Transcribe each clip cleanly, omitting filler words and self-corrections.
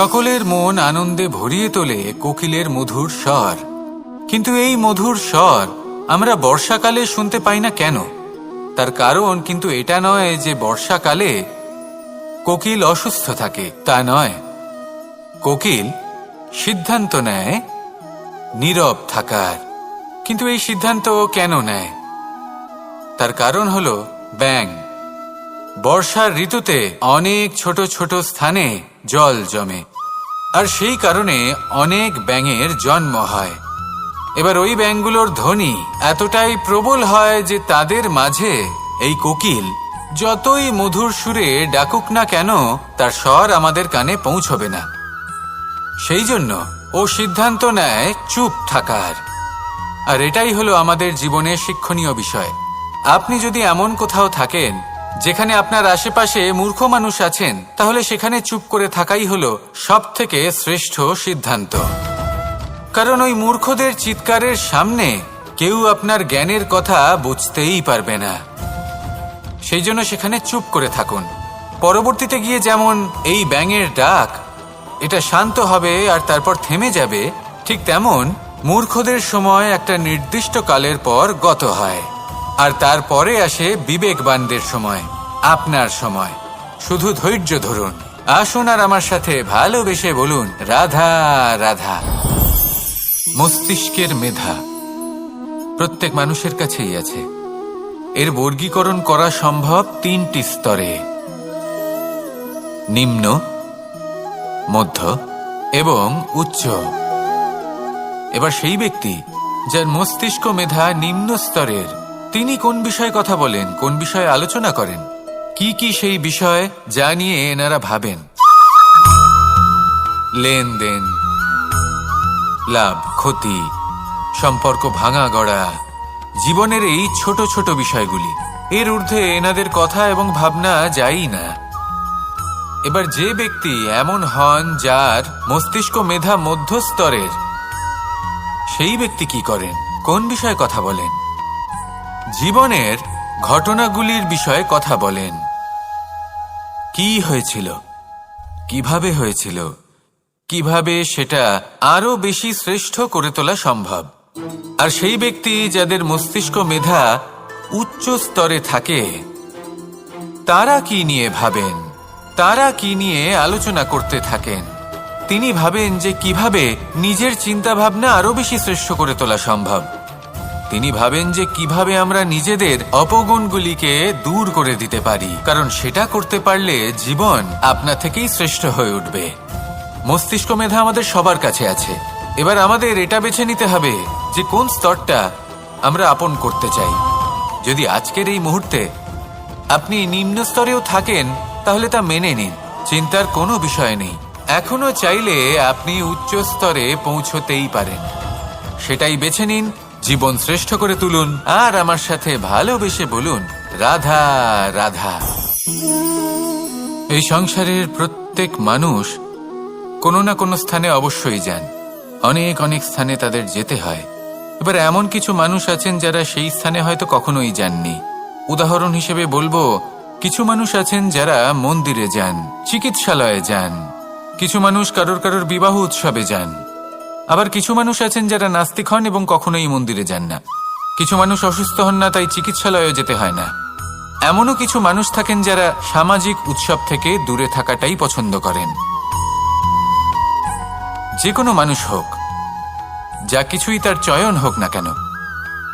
সকলের মন আনন্দে ভরিয়ে তোলে কোকিলের মধুর স্বর। কিন্তু এই মধুর স্বর আমরা বর্ষাকালে শুনতে পাই না কেন? তার কারণ কিন্তু এটা নয় যে বর্ষাকালে কোকিল অসুস্থ থাকে, তা নয়। কোকিল সিদ্ধান্ত নেয় নীরব থাকার। কিন্তু এই সিদ্ধান্ত কেন নেয়? তার কারণ হলো ব্যাঙ। বর্ষার ঋতুতে অনেক ছোট ছোট স্থানে জল জমে, আর সেই কারণে অনেক ব্যাঙের জন্ম হয়। এবার ওই ব্যাঙগুলোর ধ্বনি এতটাই প্রবল হয় যে তাদের মাঝে এই কোকিল যতই মধুর সুরে ডাকুক না কেন, তার স্বর আমাদের কানে পৌঁছবে না। সেই জন্য ও সিদ্ধান্ত নেয় চুপ থাকার। আর এটাই হলো আমাদের জীবনের শিক্ষণীয় বিষয়। আপনি যদি এমন কোথাও থাকেন যেখানে আপনার আশেপাশে মূর্খ মানুষ আছেন, তাহলে সেখানে চুপ করে থাকাই হলো সবথেকে শ্রেষ্ঠ সিদ্ধান্ত। কারণ ওই মূর্খদের চিৎকারের সামনে কেউ আপনার জ্ঞানের কথা বুঝতেই পারবে না। সেই জন্য সেখানে চুপ করে থাকুন। পরবর্তীতে গিয়ে যেমন এই ব্যাঙের ডাক, এটা শান্ত হবে আর তারপর থেমে যাবে, ঠিক তেমন মূর্খদের সময় একটা নির্দিষ্ট কালের পর গত হয়। আর তারপরে আসে বিবেকবানদের সময়, আপনার সময়। শুধু ধৈর্য ধরুন। আসুন আর আমার সাথে ভালোবেসে বলুন, রাধা রাধা। মস্তিষ্কের মেধা প্রত্যেক মানুষের কাছেই আছে। এর বর্গীকরণ করা সম্ভব তিনটি স্তরে: নিম্ন, মধ্য এবং উচ্চ। এবার সেই ব্যক্তি যার মস্তিষ্ক মেধা নিম্ন স্তরের, তিনি কোন বিষয়ে কথা বলেন, কোন বিষয়ে আলোচনা করেন, কি সেই বিষয় যা নিয়ে এনারা ভাবেন? লেনদেন, লাভ ক্ষতি, সম্পর্ক ভাঙা গড়া, জীবনের এই ছোট ছোট বিষয়গুলি। এর ঊর্ধ্বে এনাদের কথা এবং ভাবনা যায়ই না। এবার যে ব্যক্তি এমন হন যার মস্তিষ্ক মেধা মধ্যস্তরের, সেই ব্যক্তি কি করেন, কোন বিষয়ে কথা বলেন? জীবনের ঘটনাগুলির বিষয়ে কথা বলেন। কি হয়েছিল, কিভাবে হয়েছিল, কিভাবে সেটা আরো বেশি শ্রেষ্ঠ করে তোলা সম্ভব। আর সেই ব্যক্তি যাদের মস্তিষ্ক মেধা উচ্চ স্তরে থাকে, তারা কি নিয়ে ভাবেন, তারা কি নিয়ে আলোচনা করতে থাকেন? তিনি ভাবেন যে কিভাবে নিজের চিন্তা ভাবনা আরো বেশি শ্রেষ্ঠ করে তোলা সম্ভব। তিনি ভাবেন যে কিভাবে আমরা নিজেদের অপগুণগুলিকে দূর করে দিতে পারি, কারণ সেটা করতে পারলে জীবন আপনা থেকেই শ্রেষ্ঠ হয়ে উঠবে। মস্তিষ্ক মেধা আমাদের সবার কাছে আছে। এবার আমাদের এটা বেছে নিতে হবে যে কোন স্তরটা আমরা আপন করতে চাই। যদি আজকের এই মুহূর্তে আপনি নিম্ন স্তরেও থাকেন, তাহলে তা মেনে নিন, চিন্তার কোনো বিষয় নেই। এখনো চাইলে আপনি উচ্চ স্তরে পৌঁছতেই পারেন। সেটাই বেছে নিন, জীবন শ্রেষ্ঠ করে তুলুন, আর আমার সাথে ভালোবেসে বলুন, রাধা রাধা। এই সংসারের প্রত্যেক মানুষ কোনো না কোনো স্থানে অবশ্যই যান। অনেক অনেক স্থানে তাদের যেতে হয়। এবার এমন কিছু মানুষ আছেন যারা সেই স্থানে হয়তো কখনোই যাননি। উদাহরণ হিসেবে বলবো, কিছু মানুষ আছেন যারা মন্দিরে যান, চিকিৎসালয়ে যান, কিছু মানুষ কারোর বিবাহ উৎসবে যান। আবার কিছু মানুষ আছেন যারা নাস্তিক হন এবং কখনোই মন্দিরে যান না। কিছু মানুষ অসুস্থ হন না, তাই চিকিৎসালয়ে যেতে হয় না। এমনও কিছু মানুষ থাকেন যারা সামাজিক উৎসব থেকে দূরে থাকাটাই পছন্দ করেন। যে কোনো মানুষ হোক, যা কিছুই তার চয়ন হোক না কেন,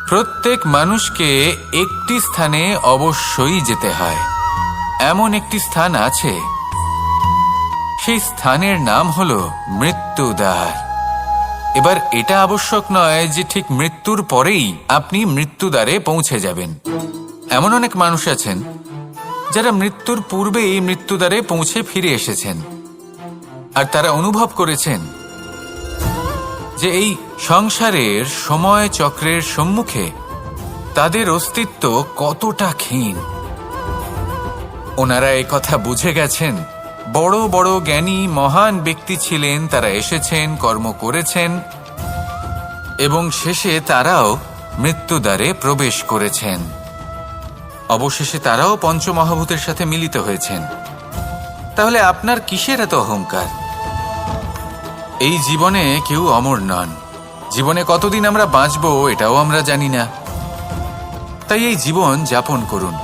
প্রত্যেক মানুষকে একটি স্থানে অবশ্যই যেতে হয়। এমন একটি স্থান আছে, সেই স্থানের নাম হলো মৃত্যুদ্বার। এবার এটা আবশ্যক নয় যে ঠিক মৃত্যুর পরেই আপনি মৃত্যুদ্বারে পৌঁছে যাবেন। এমন অনেক মানুষ আছেন যারা মৃত্যুর পূর্বেই মৃত্যুদ্বারে পৌঁছে ফিরে এসেছেন, আর তারা অনুভব করেছেন যে এই সংসারের সময় চক্রের সম্মুখে তাদের অস্তিত্ব কতটা ক্ষীণ। ওনারা এই কথা বুঝে গেছেন। বড় বড় জ্ঞানী মহান ব্যক্তি ছিলেন, তারা এসেছেন, কর্ম করেছেন এবং শেষে তারাও মৃত্যুদ্বারে প্রবেশ করেছেন। অবশেষে তারাও পঞ্চমহাভূতের সাথে মিলিত হয়েছেন। তাহলে আপনার কিসের এত অহংকার? এই জীবনে কেউ অমর নন। জীবনে কতদিন আমরা বাঁচবো এটাও আমরা জানি না। তাই এই জীবন যাপন করুন।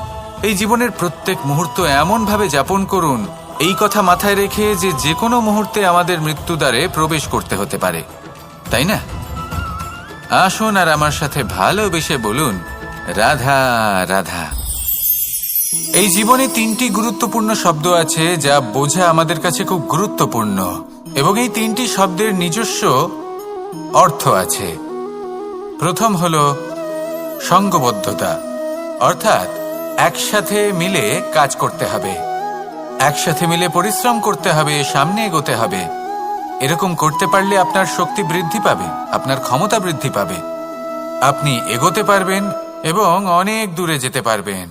এই জীবনের প্রত্যেক মুহূর্ত এমনভাবে যাপন করুন, এই কথা মাথায় রেখে যে যে কোনো মুহূর্তে আমাদের মৃত্যুদ্বারে প্রবেশ করতে হতে পারে, তাই না? আসুন আর আমার সাথে ভালোবেসে বলুন, রাধা রাধা। এই জীবনে 3টি গুরুত্বপূর্ণ শব্দ আছে যা বোঝা আমাদের কাছে খুব গুরুত্বপূর্ণ, এবং এই 3টি শব্দের নিজস্ব অর্থ আছে। প্রথম হলো সঙ্গবদ্ধতা, অর্থাৎ একসাথে মিলে কাজ করতে হবে, একসাথে মিলে পরিশ্রম করতে হবে, সামনে এগোতে হবে। এরকম করতে পারলে আপনার শক্তি বৃদ্ধি পাবে, আপনার ক্ষমতা বৃদ্ধি পাবে, আপনি এগোতে পারবেন এবং অনেক দূরে যেতে পারবেন।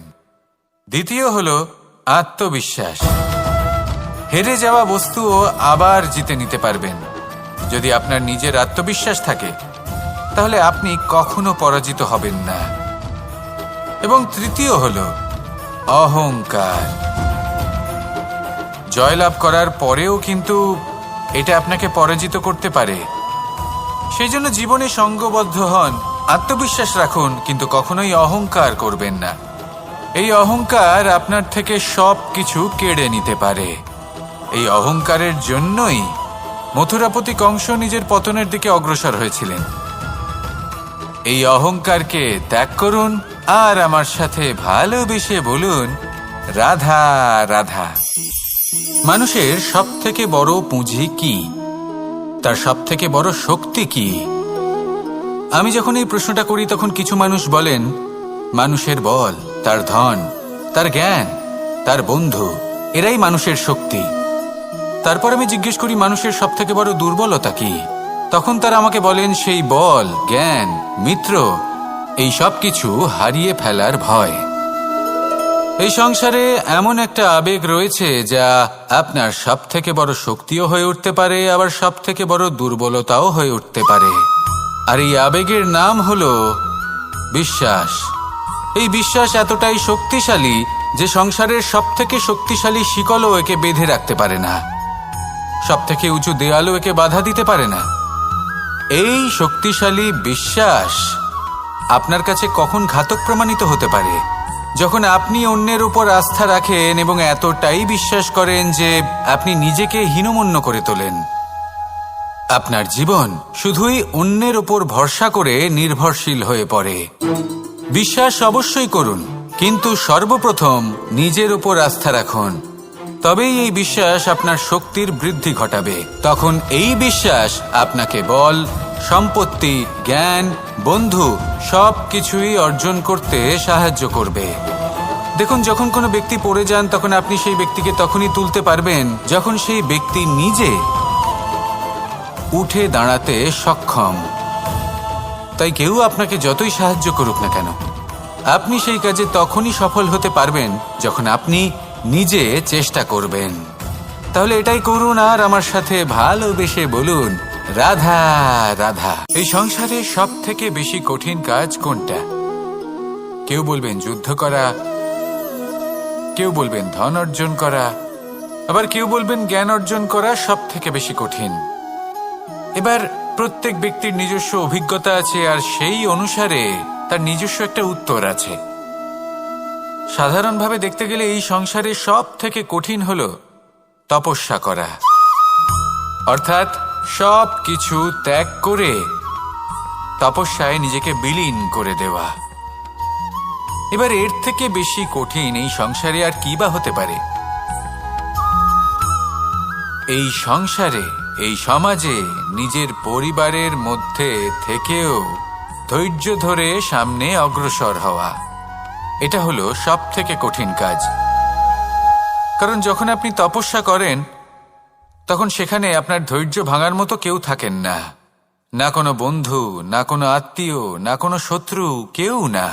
দ্বিতীয় হলো আত্মবিশ্বাস। হেরে যাওয়া বস্তুও আবার জিতে নিতে পারবেন। যদি আপনার নিজের আত্মবিশ্বাস থাকে তাহলে আপনি কখনো পরাজিত হবেন না। এবং তৃতীয় হলো অহংকার। জয়লাভ করার পরেও কিন্তু এটা আপনাকে পরাজিত করতে পারে। সেই জন্য জীবনে সঙ্গবদ্ধ হন, আত্মবিশ্বাস রাখুন, কিন্তু কখনোই অহংকার করবেন না। এই অহংকার আপনার থেকে সব কিছু কেড়ে নিতে পারে। এই অহংকারের জন্যই মথুরাপতি কংস নিজের পতনের দিকে অগ্রসর হয়েছিলেন। এই অহংকারকে ত্যাগ করুন আর আমার সাথে ভালোবেসে বলুন, রাধা রাধা। মানুষের সবথেকে বড় পুঁজি কি? তার সবথেকে বড় শক্তি কি? আমি যখন এই প্রশ্নটা করি তখন কিছু মানুষ বলেন মানুষের বল, তার ধন, তার জ্ঞান, তার বন্ধু, এরাই মানুষের শক্তি। তারপর আমি জিজ্ঞেস করি মানুষের সবথেকে বড় দুর্বলতা কি? তখন তারা আমাকে বলেন সেই বল, জ্ঞান, মিত্র, এই সব কিছু হারিয়ে ফেলার ভয়। এই সংসারে এমন একটা আবেগ রয়েছে যা আপনার সবথেকে বড় শক্তিও হয়ে উঠতে পারে, আবার সবথেকে বড় দুর্বলতাও হয়ে উঠতে পারে। আর এই আবেগের নাম হলো বিশ্বাস। এই বিশ্বাস এতটাই শক্তিশালী যে সংসারের সবথেকে শক্তিশালী শিকলও একে বেঁধে রাখতে পারে না, সবথেকে উঁচু দেয়ালও একে বাধা দিতে পারে না। এই শক্তিশালী বিশ্বাস আপনার কাছে কখন ঘাতক প্রমাণিত হতে পারে? যখন আপনি অন্যের উপর আস্থা রাখেন এবং এতটাই বিশ্বাস করেন যে আপনি নিজেকে হীনমন্য করে তোলেন। আপনার জীবন শুধুই অন্যের উপর ভরসা করে নির্ভরশীল হয়ে পড়ে। বিশ্বাস অবশ্যই করুন, কিন্তু সর্বপ্রথম নিজের উপর আস্থা রাখুন। তবেই এই বিশ্বাস আপনার শক্তির বৃদ্ধি ঘটাবে। তখন এই বিশ্বাস আপনাকে বল, সম্পত্তি, জ্ঞান, বন্ধু সব কিছুই অর্জন করতে সাহায্য করবে। দেখুন, যখন কোনো ব্যক্তি পড়ে যান তখন আপনি সেই ব্যক্তিকে তখনই তুলতে পারবেন যখন সেই ব্যক্তি নিজে উঠে দাঁড়াতে সক্ষম। তাই কেউ আপনাকে যতই সাহায্য করুক না কেন, আপনি সেই কাজে তখনই সফল হতে পারবেন যখন আপনি নিজে চেষ্টা করবেন। তাহলে এটাই করুন আর আমার সাথে ভালোবেসে বলুন, রাধা রাধা। এই সংসারে সব থেকে বেশি কঠিন কাজ কোনটা? কেউ বলবেন যুদ্ধ করা, কেউ বলবেন ধন অর্জন করা, আবার কেউ বলবেন জ্ঞান অর্জন করা সব থেকে বেশি কঠিন। এবার প্রত্যেক ব্যক্তির নিজস্ব অভিজ্ঞতা আছে আর সেই অনুসারে তার নিজস্ব একটা উত্তর আছে। সাধারণভাবে দেখতে গেলে এই সংসারে সব থেকে কঠিন হলো তপস্যা করা, অর্থাৎ সব কিছু ত্যাগ করে তপস্যায় নিজেকে বিলীন করে দেওয়া। এবার এর থেকে বেশি কঠিন এই সংসারে আর কি বা হতে পারে? এই সংসারে, এই সমাজে, নিজের পরিবারের মধ্যে থেকেও ধৈর্য ধরে সামনে অগ্রসর হওয়া, এটা হলো সব থেকে কঠিন কাজ। কারণ যখন আপনি তপস্যা করেন তখন সেখানে আপনার ধৈর্য ভাঙার মতো কেউ থাকেন না, না কোনো বন্ধু, না কোনো আত্মীয়, না কোনো শত্রু, কেউ না।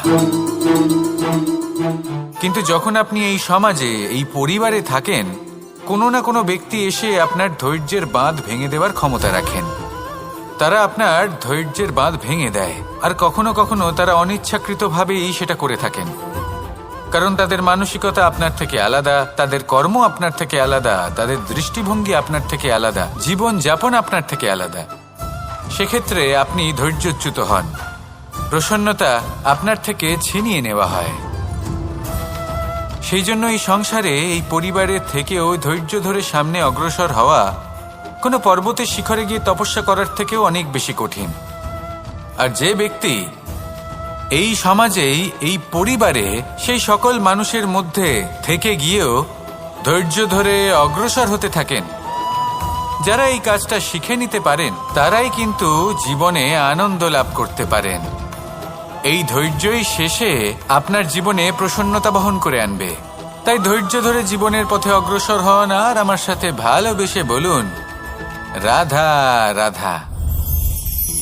কিন্তু যখন আপনি এই সমাজে, এই পরিবারে থাকেন, কোনো না কোনো ব্যক্তি এসে আপনার ধৈর্যের বাঁধ ভেঙে দেওয়ার ক্ষমতা রাখেন। তারা আপনার ধৈর্যের বাঁধ ভেঙে দেয়, আর কখনো কখনো তারা অনিচ্ছাকৃতভাবেই সেটা করে থাকেন। কারণ তাদের মানসিকতা আপনার থেকে আলাদা, তাদের কর্ম আপনার থেকে আলাদা, তাদের দৃষ্টিভঙ্গি আপনার থেকে আলাদা, জীবন যাপন আপনার থেকে আলাদা। সেক্ষেত্রে আপনি ধৈর্যচ্যুত হন, প্রসন্নতা আপনার থেকে ছিনিয়ে নেওয়া হয়। সেই জন্য এই সংসারে, এই পরিবারের থেকেও ধৈর্য ধরে সামনে অগ্রসর হওয়া কোনো পর্বতের শিখরে গিয়ে তপস্যা করার থেকেও অনেক বেশি কঠিন। আর যে ব্যক্তি এই সমাজেই, এই পরিবারে, সেই সকল মানুষের মধ্যে থেকে গিয়েও ধৈর্য ধরে অগ্রসর হতে থাকেন, যারা এই কাজটা শিখে নিতে পারেন, তারাই কিন্তু জীবনে আনন্দ লাভ করতে পারেন। এই ধৈর্যই শেষে আপনার জীবনে প্রসন্নতা বহন করে আনবে। তাই ধৈর্য ধরে জীবনের পথে অগ্রসর হন আর আমার সাথে ভালোবেসে বলুন, রাধা রাধা।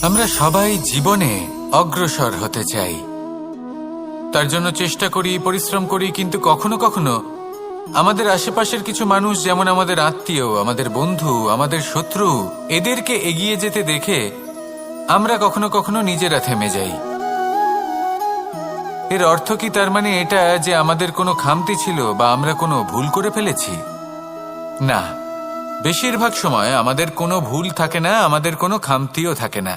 আমরা সবাই জীবনে অগ্রসর হতে চাই, তার জন্য চেষ্টা করি, পরিশ্রম করি, কিন্তু কখনো কখনো আমাদের আশেপাশের কিছু মানুষ, যেমন আমাদের আত্মীয়, আমাদের বন্ধু, আমাদের শত্রু, এদেরকে এগিয়ে যেতে দেখে আমরা কখনো কখনো নিজেরা থেমে যাই। এর অর্থ কি তার মানে এটা যে আমাদের কোনো খামতি ছিল বা আমরা কোনো ভুল করে ফেলেছি? না, বেশিরভাগ সময় আমাদের কোনো ভুল থাকে না, আমাদের কোনো খামতিও থাকে না।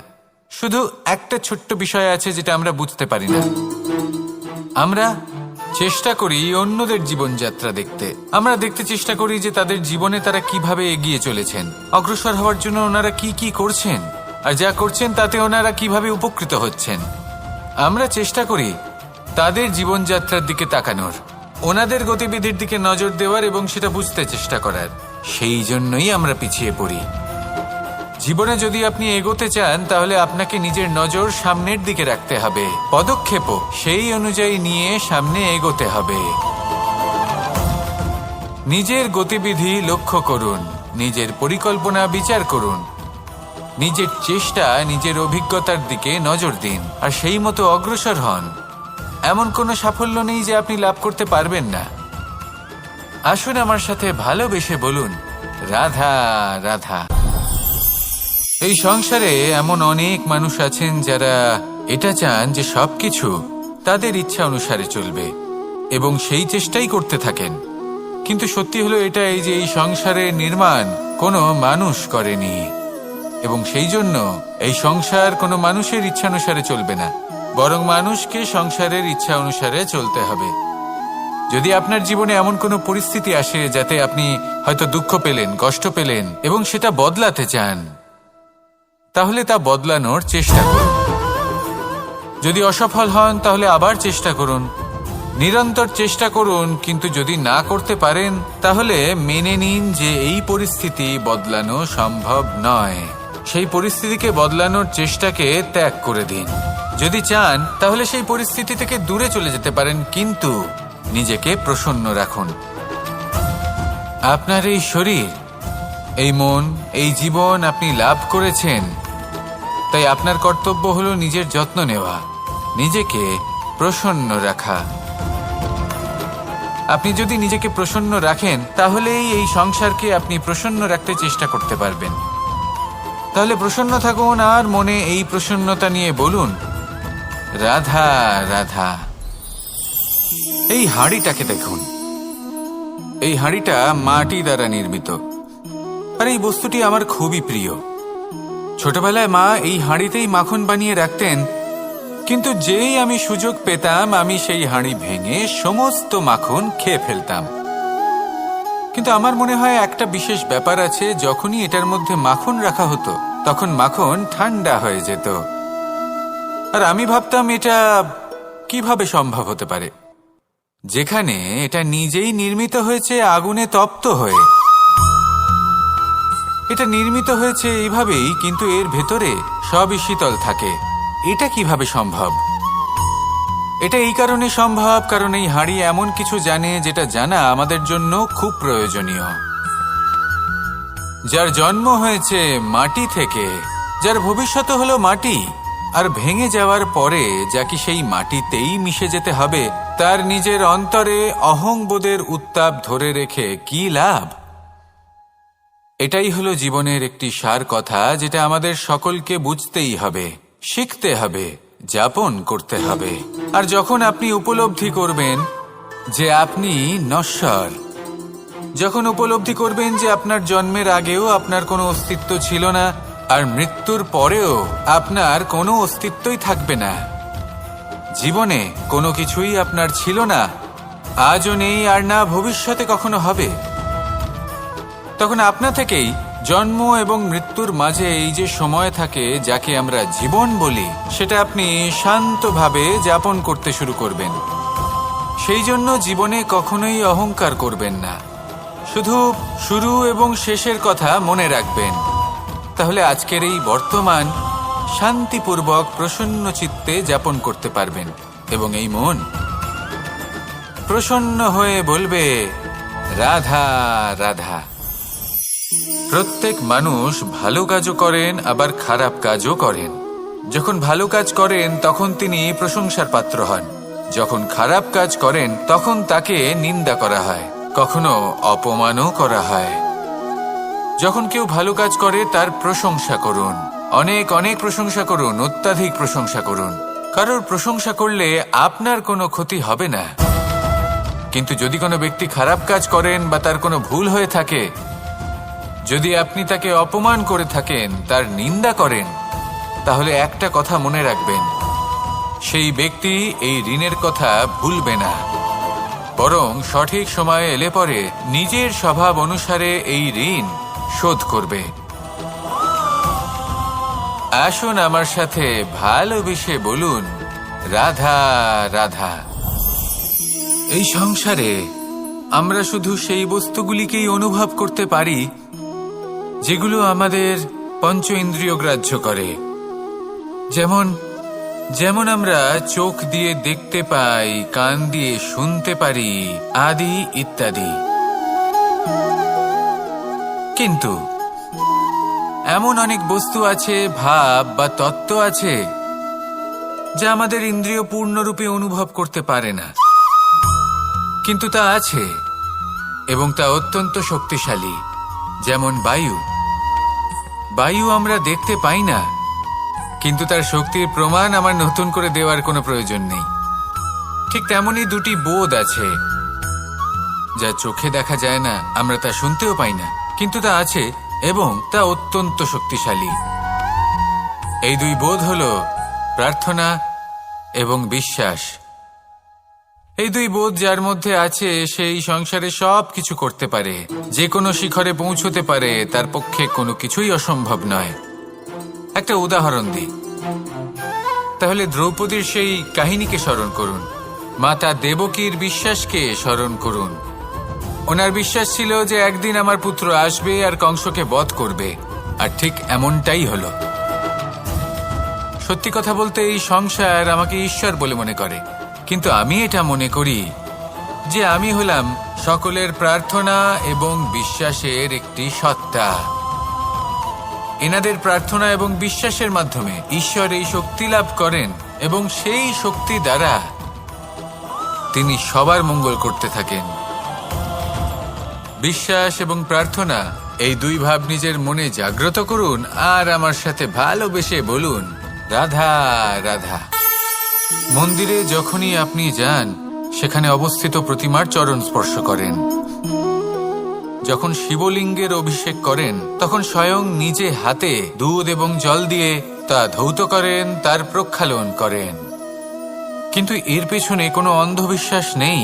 শুধু একটা ছোট্ট বিষয় আছে যেটা আমরা বুঝতে পারি না। আমরা চেষ্টা করি অন্যদের জীবনযাত্রা দেখতে। আমরা দেখতে চেষ্টা করি যে তাদের জীবনে তারা কিভাবে এগিয়ে চলেছেন, অগ্রসর হওয়ার জন্য ওনারা কি কি করছেন, আর যা করছেন তাতে ওনারা কিভাবে উপকৃত হচ্ছেন। আমরা চেষ্টা করি তাদের জীবনযাত্রার দিকে তাকানোর, ওনাদের গতিবিধির দিকে নজর দেওয়ার এবং সেটা বুঝতে চেষ্টা করার। সেই জন্যই আমরা পিছিয়ে পড়ি। জীবনে যদি আপনি এগোতে চান, তাহলে আপনাকে নিজের নজর সামনের দিকে রাখতে হবে, পদক্ষেপও সেই অনুযায়ী নিয়ে সামনে এগোতে হবে। নিজের গতিবিধি লক্ষ্য করুন, নিজের পরিকল্পনা বিচার করুন, নিজের চেষ্টা, নিজের অভিজ্ঞতার দিকে নজর দিন, আর সেই মতো অগ্রসর হন। এমন কোনো সাফল্য নেই যে আপনি লাভ করতে পারবেন না। আসুন আমার সাথে ভালোবেসে বলুন, রাধা রাধা। এই সংসারে এমন অনেক মানুষ আছেন যারা এটা চান যে সবকিছু তাদের ইচ্ছা অনুসারে চলবে এবং সেই চেষ্টাই করতে থাকেন। কিন্তু সত্যি হলো এটাই যে এই সংসারের নির্মাণ কোনো মানুষ করেনি, এবং সেই জন্য এই সংসার কোনো মানুষের ইচ্ছা অনুসারে চলবে না, বরং মানুষকে সংসারের ইচ্ছা অনুসারে চলতে হবে। যদি আপনার জীবনে এমন কোনো পরিস্থিতি আসে যাতে আপনি হয়তো দুঃখ পেলেন, কষ্ট পেলেন এবং সেটা বদলাতে চান, তাহলে তা বদলানোর চেষ্টা করুন। যদি অসফল হন তাহলে আবার চেষ্টা করুন, নিরন্তর চেষ্টা করুন। কিন্তু যদি না করতে পারেন তাহলে মেনে নিন যে এই পরিস্থিতি বদলানো সম্ভব নয়। সেই পরিস্থিতিকে বদলানোর চেষ্টাকে ত্যাগ করে দিন। যদি চান তাহলে সেই পরিস্থিতি থেকে দূরে চলে যেতে পারেন, কিন্তু নিজেকে প্রসন্ন রাখুন। আপনার এই শরীর, এই মন, এই জীবন আপনি লাভ করেছেন, তাই আপনার কর্তব্য হলো নিজের যত্ন নেওয়া, নিজেকে প্রসন্ন রাখা। আপনি যদি নিজেকে প্রসন্ন রাখেন তাহলেই এই সংসারকে আপনি প্রসন্ন রাখতে চেষ্টা করতে পারবেন। তাহলে প্রসন্ন থাকুন আর মনে এই প্রসন্নতা নিয়ে বলুন, রাধা রাধা। এই হাঁড়িটাকে দেখুন, এই হাঁড়িটা মাটি দ্বারা নির্মিত, আর এই বস্তুটি আমার খুবই প্রিয়। ছোটবেলায় মা এই হাঁড়িতেই মাখন বানিয়ে রাখতেন, কিন্তু যেই আমি সুযোগ পেতাম আমি সেই হাঁড়ি ভেঙে সমস্ত মাখন খেয়ে ফেলতাম। কিন্তু আমার মনে হয় একটা বিশেষ ব্যাপার আছে, যখনই এটার মধ্যে মাখন রাখা হতো তখন মাখন ঠান্ডা হয়ে যেত। আর আমি ভাবতাম এটা কিভাবে সম্ভব হতে পারে, যেখানে এটা নিজেই নির্মিত হয়েছে আগুনে তপ্ত হয়ে। এটা নির্মিত হয়েছে এইভাবেই, কিন্তু এর ভেতরে সবই শীতল থাকে। এটা কিভাবে সম্ভব? এটা এই কারণে সম্ভব কারণ এই হাঁড়ি এমন কিছু জানে যেটা জানা আমাদের জন্য খুব প্রয়োজনীয়। যার জন্ম হয়েছে মাটি থেকে, যার ভবিষ্যৎ হলো মাটি, আর ভেঙে যাওয়ার পরে যা কি সেই মাটিতেই মিশে যেতে হবে, তার নিজের অন্তরে অহংবোধের উত্তাপ ধরে রেখে কি লাভ? এটাই হলো জীবনের একটি সার কথা, যেটা আমাদের সকলকে বুঝতেই হবে, শিখতে হবে, যাপন করতে হবে। আর যখন আপনি উপলব্ধি করবেন যে আপনি নশ্বর। যখন উপলব্ধি করবেন যে আপনার জন্মের আগেও আপনার কোনো অস্তিত্ব ছিল না, আর মৃত্যুর পরেও আপনার কোনো অস্তিত্বই থাকবে না, জীবনে কোনো কিছুই আপনার ছিল না, আজও নেই আর না ভবিষ্যতে কখনো হবে, তখন আপনা থেকেই জন্ম এবং মৃত্যুর মাঝে এই যে সময় থাকে যাকে আমরা জীবন বলি, সেটা আপনি শান্তভাবে যাপন করতে শুরু করবেন। সেই জন্য জীবনে কখনোই অহংকার করবেন না, শুধু শুরু এবং শেষের কথা মনে রাখবেন। তাহলে আজকের এই বর্তমান শান্তিপূর্বক প্রসন্ন চিত্তে যাপন করতে পারবেন, এবং এই মন প্রসন্ন হয়ে বলবে রাধা রাধা। প্রত্যেক মানুষ ভালো কাজও করেন, আবার খারাপ কাজও করেন। যখন ভালো কাজ করেন তখন তিনি প্রশংসার পাত্র হন, যখন খারাপ কাজ করেন তখন তাকে নিন্দা করা হয়, কখনো অপমানও করা হয়। যখন কেউ ভালো কাজ করে তার প্রশংসা করুন, অনেক অনেক প্রশংসা করুন, অত্যাধিক প্রশংসা করুন। কারোর প্রশংসা করলে আপনার কোনো ক্ষতি হবে না, কিন্তু যদি কোনো ব্যক্তি খারাপ কাজ করেন বা তার কোনো ভুল হয়ে থাকে, যদি আপনি তাকে অপমান করে থাকেন, তার নিন্দা করেন, তাহলে একটা কথা মনে রাখবেন, সেই ব্যক্তি এই ঋণের কথা ভুলবে না, বরং সঠিক সময়ে এলে পরে নিজের স্বভাব অনুসারে এই ঋণ শোধ করবে। আসুন আমার সাথে ভালোবেসে বলুন রাধা রাধা। এই সংসারে আমরা শুধু সেই বস্তুগুলিকেই অনুভব করতে পারি যেগুলো আমাদের পঞ্চ ইন্দ্রিয় গ্রাহ্য করে, যেমন যেমন আমরা চোখ দিয়ে দেখতে পাই, কান দিয়ে শুনতে পারি, আদি ইত্যাদি। কিন্তু এমন অনেক বস্তু আছে, ভাব বা তত্ত্ব আছে, যা আমাদের ইন্দ্রিয় পূর্ণরূপে অনুভব করতে পারে না, কিন্তু তা আছে এবং তা অত্যন্ত শক্তিশালী। যেমন বায়ু। বায়ু আমরা দেখতে পাই না, কিন্তু তার শক্তির প্রমাণ আমার নতুন করে দেওয়ার কোনো প্রয়োজন নেই। ঠিক তেমনই দুটি বোধ আছে, যা চোখে দেখা যায় না, আমরা তা শুনতেও পাই না, কিন্তু তা আছে এবং তা অত্যন্ত শক্তিশালী। এই দুই বোধ হল প্রার্থনা এবং বিশ্বাস। এই দুই বোধ যার মধ্যে আছে, সেই সংসারে সব কিছু করতে পারে, যে কোনো শিখরে পৌঁছতে পারে, তার পক্ষে কোনো কিছুই অসম্ভব নয়। একটা উদাহরণ দিই, তাহলে দ্রৌপদীর সেই কাহিনীকে স্মরণ করুন, মাতা দেবকীর বিশ্বাসকে স্মরণ করুন। ওনার বিশ্বাস ছিল যে একদিন আমার পুত্র আসবে আর কংসকে বধ করবে, আর ঠিক এমনটাই হলো। সত্যি কথা বলতে এই সংসার আমাকে ঈশ্বর বলে মনে করে, কিন্তু আমি এটা মনে করি যে আমি হলাম সকলের প্রার্থনা এবং বিশ্বাসের একটি সত্তা। এনাদের প্রার্থনা এবং বিশ্বাসের মাধ্যমে ঈশ্বর এই শক্তি লাভ করেন, এবং সেই শক্তি দ্বারা তিনি সবার মঙ্গল করতে থাকেন। বিশ্বাস এবং প্রার্থনা, এই দুই ভাব নিজের মনে জাগ্রত করুন আর আমার সাথে ভালোবেসে বলুন রাধা রাধা। মন্দিরে যখনই আপনি যান, সেখানে অবস্থিত প্রতিমার চরণ স্পর্শ করেন। যখন শিবলিঙ্গের অভিষেক করেন, তখন স্বয়ং নিজে হাতে দুধ এবং জল দিয়ে তা ধৌত করেন, তার প্রক্ষালন করেন। কিন্তু এর পেছনে কোনো অন্ধবিশ্বাস নেই।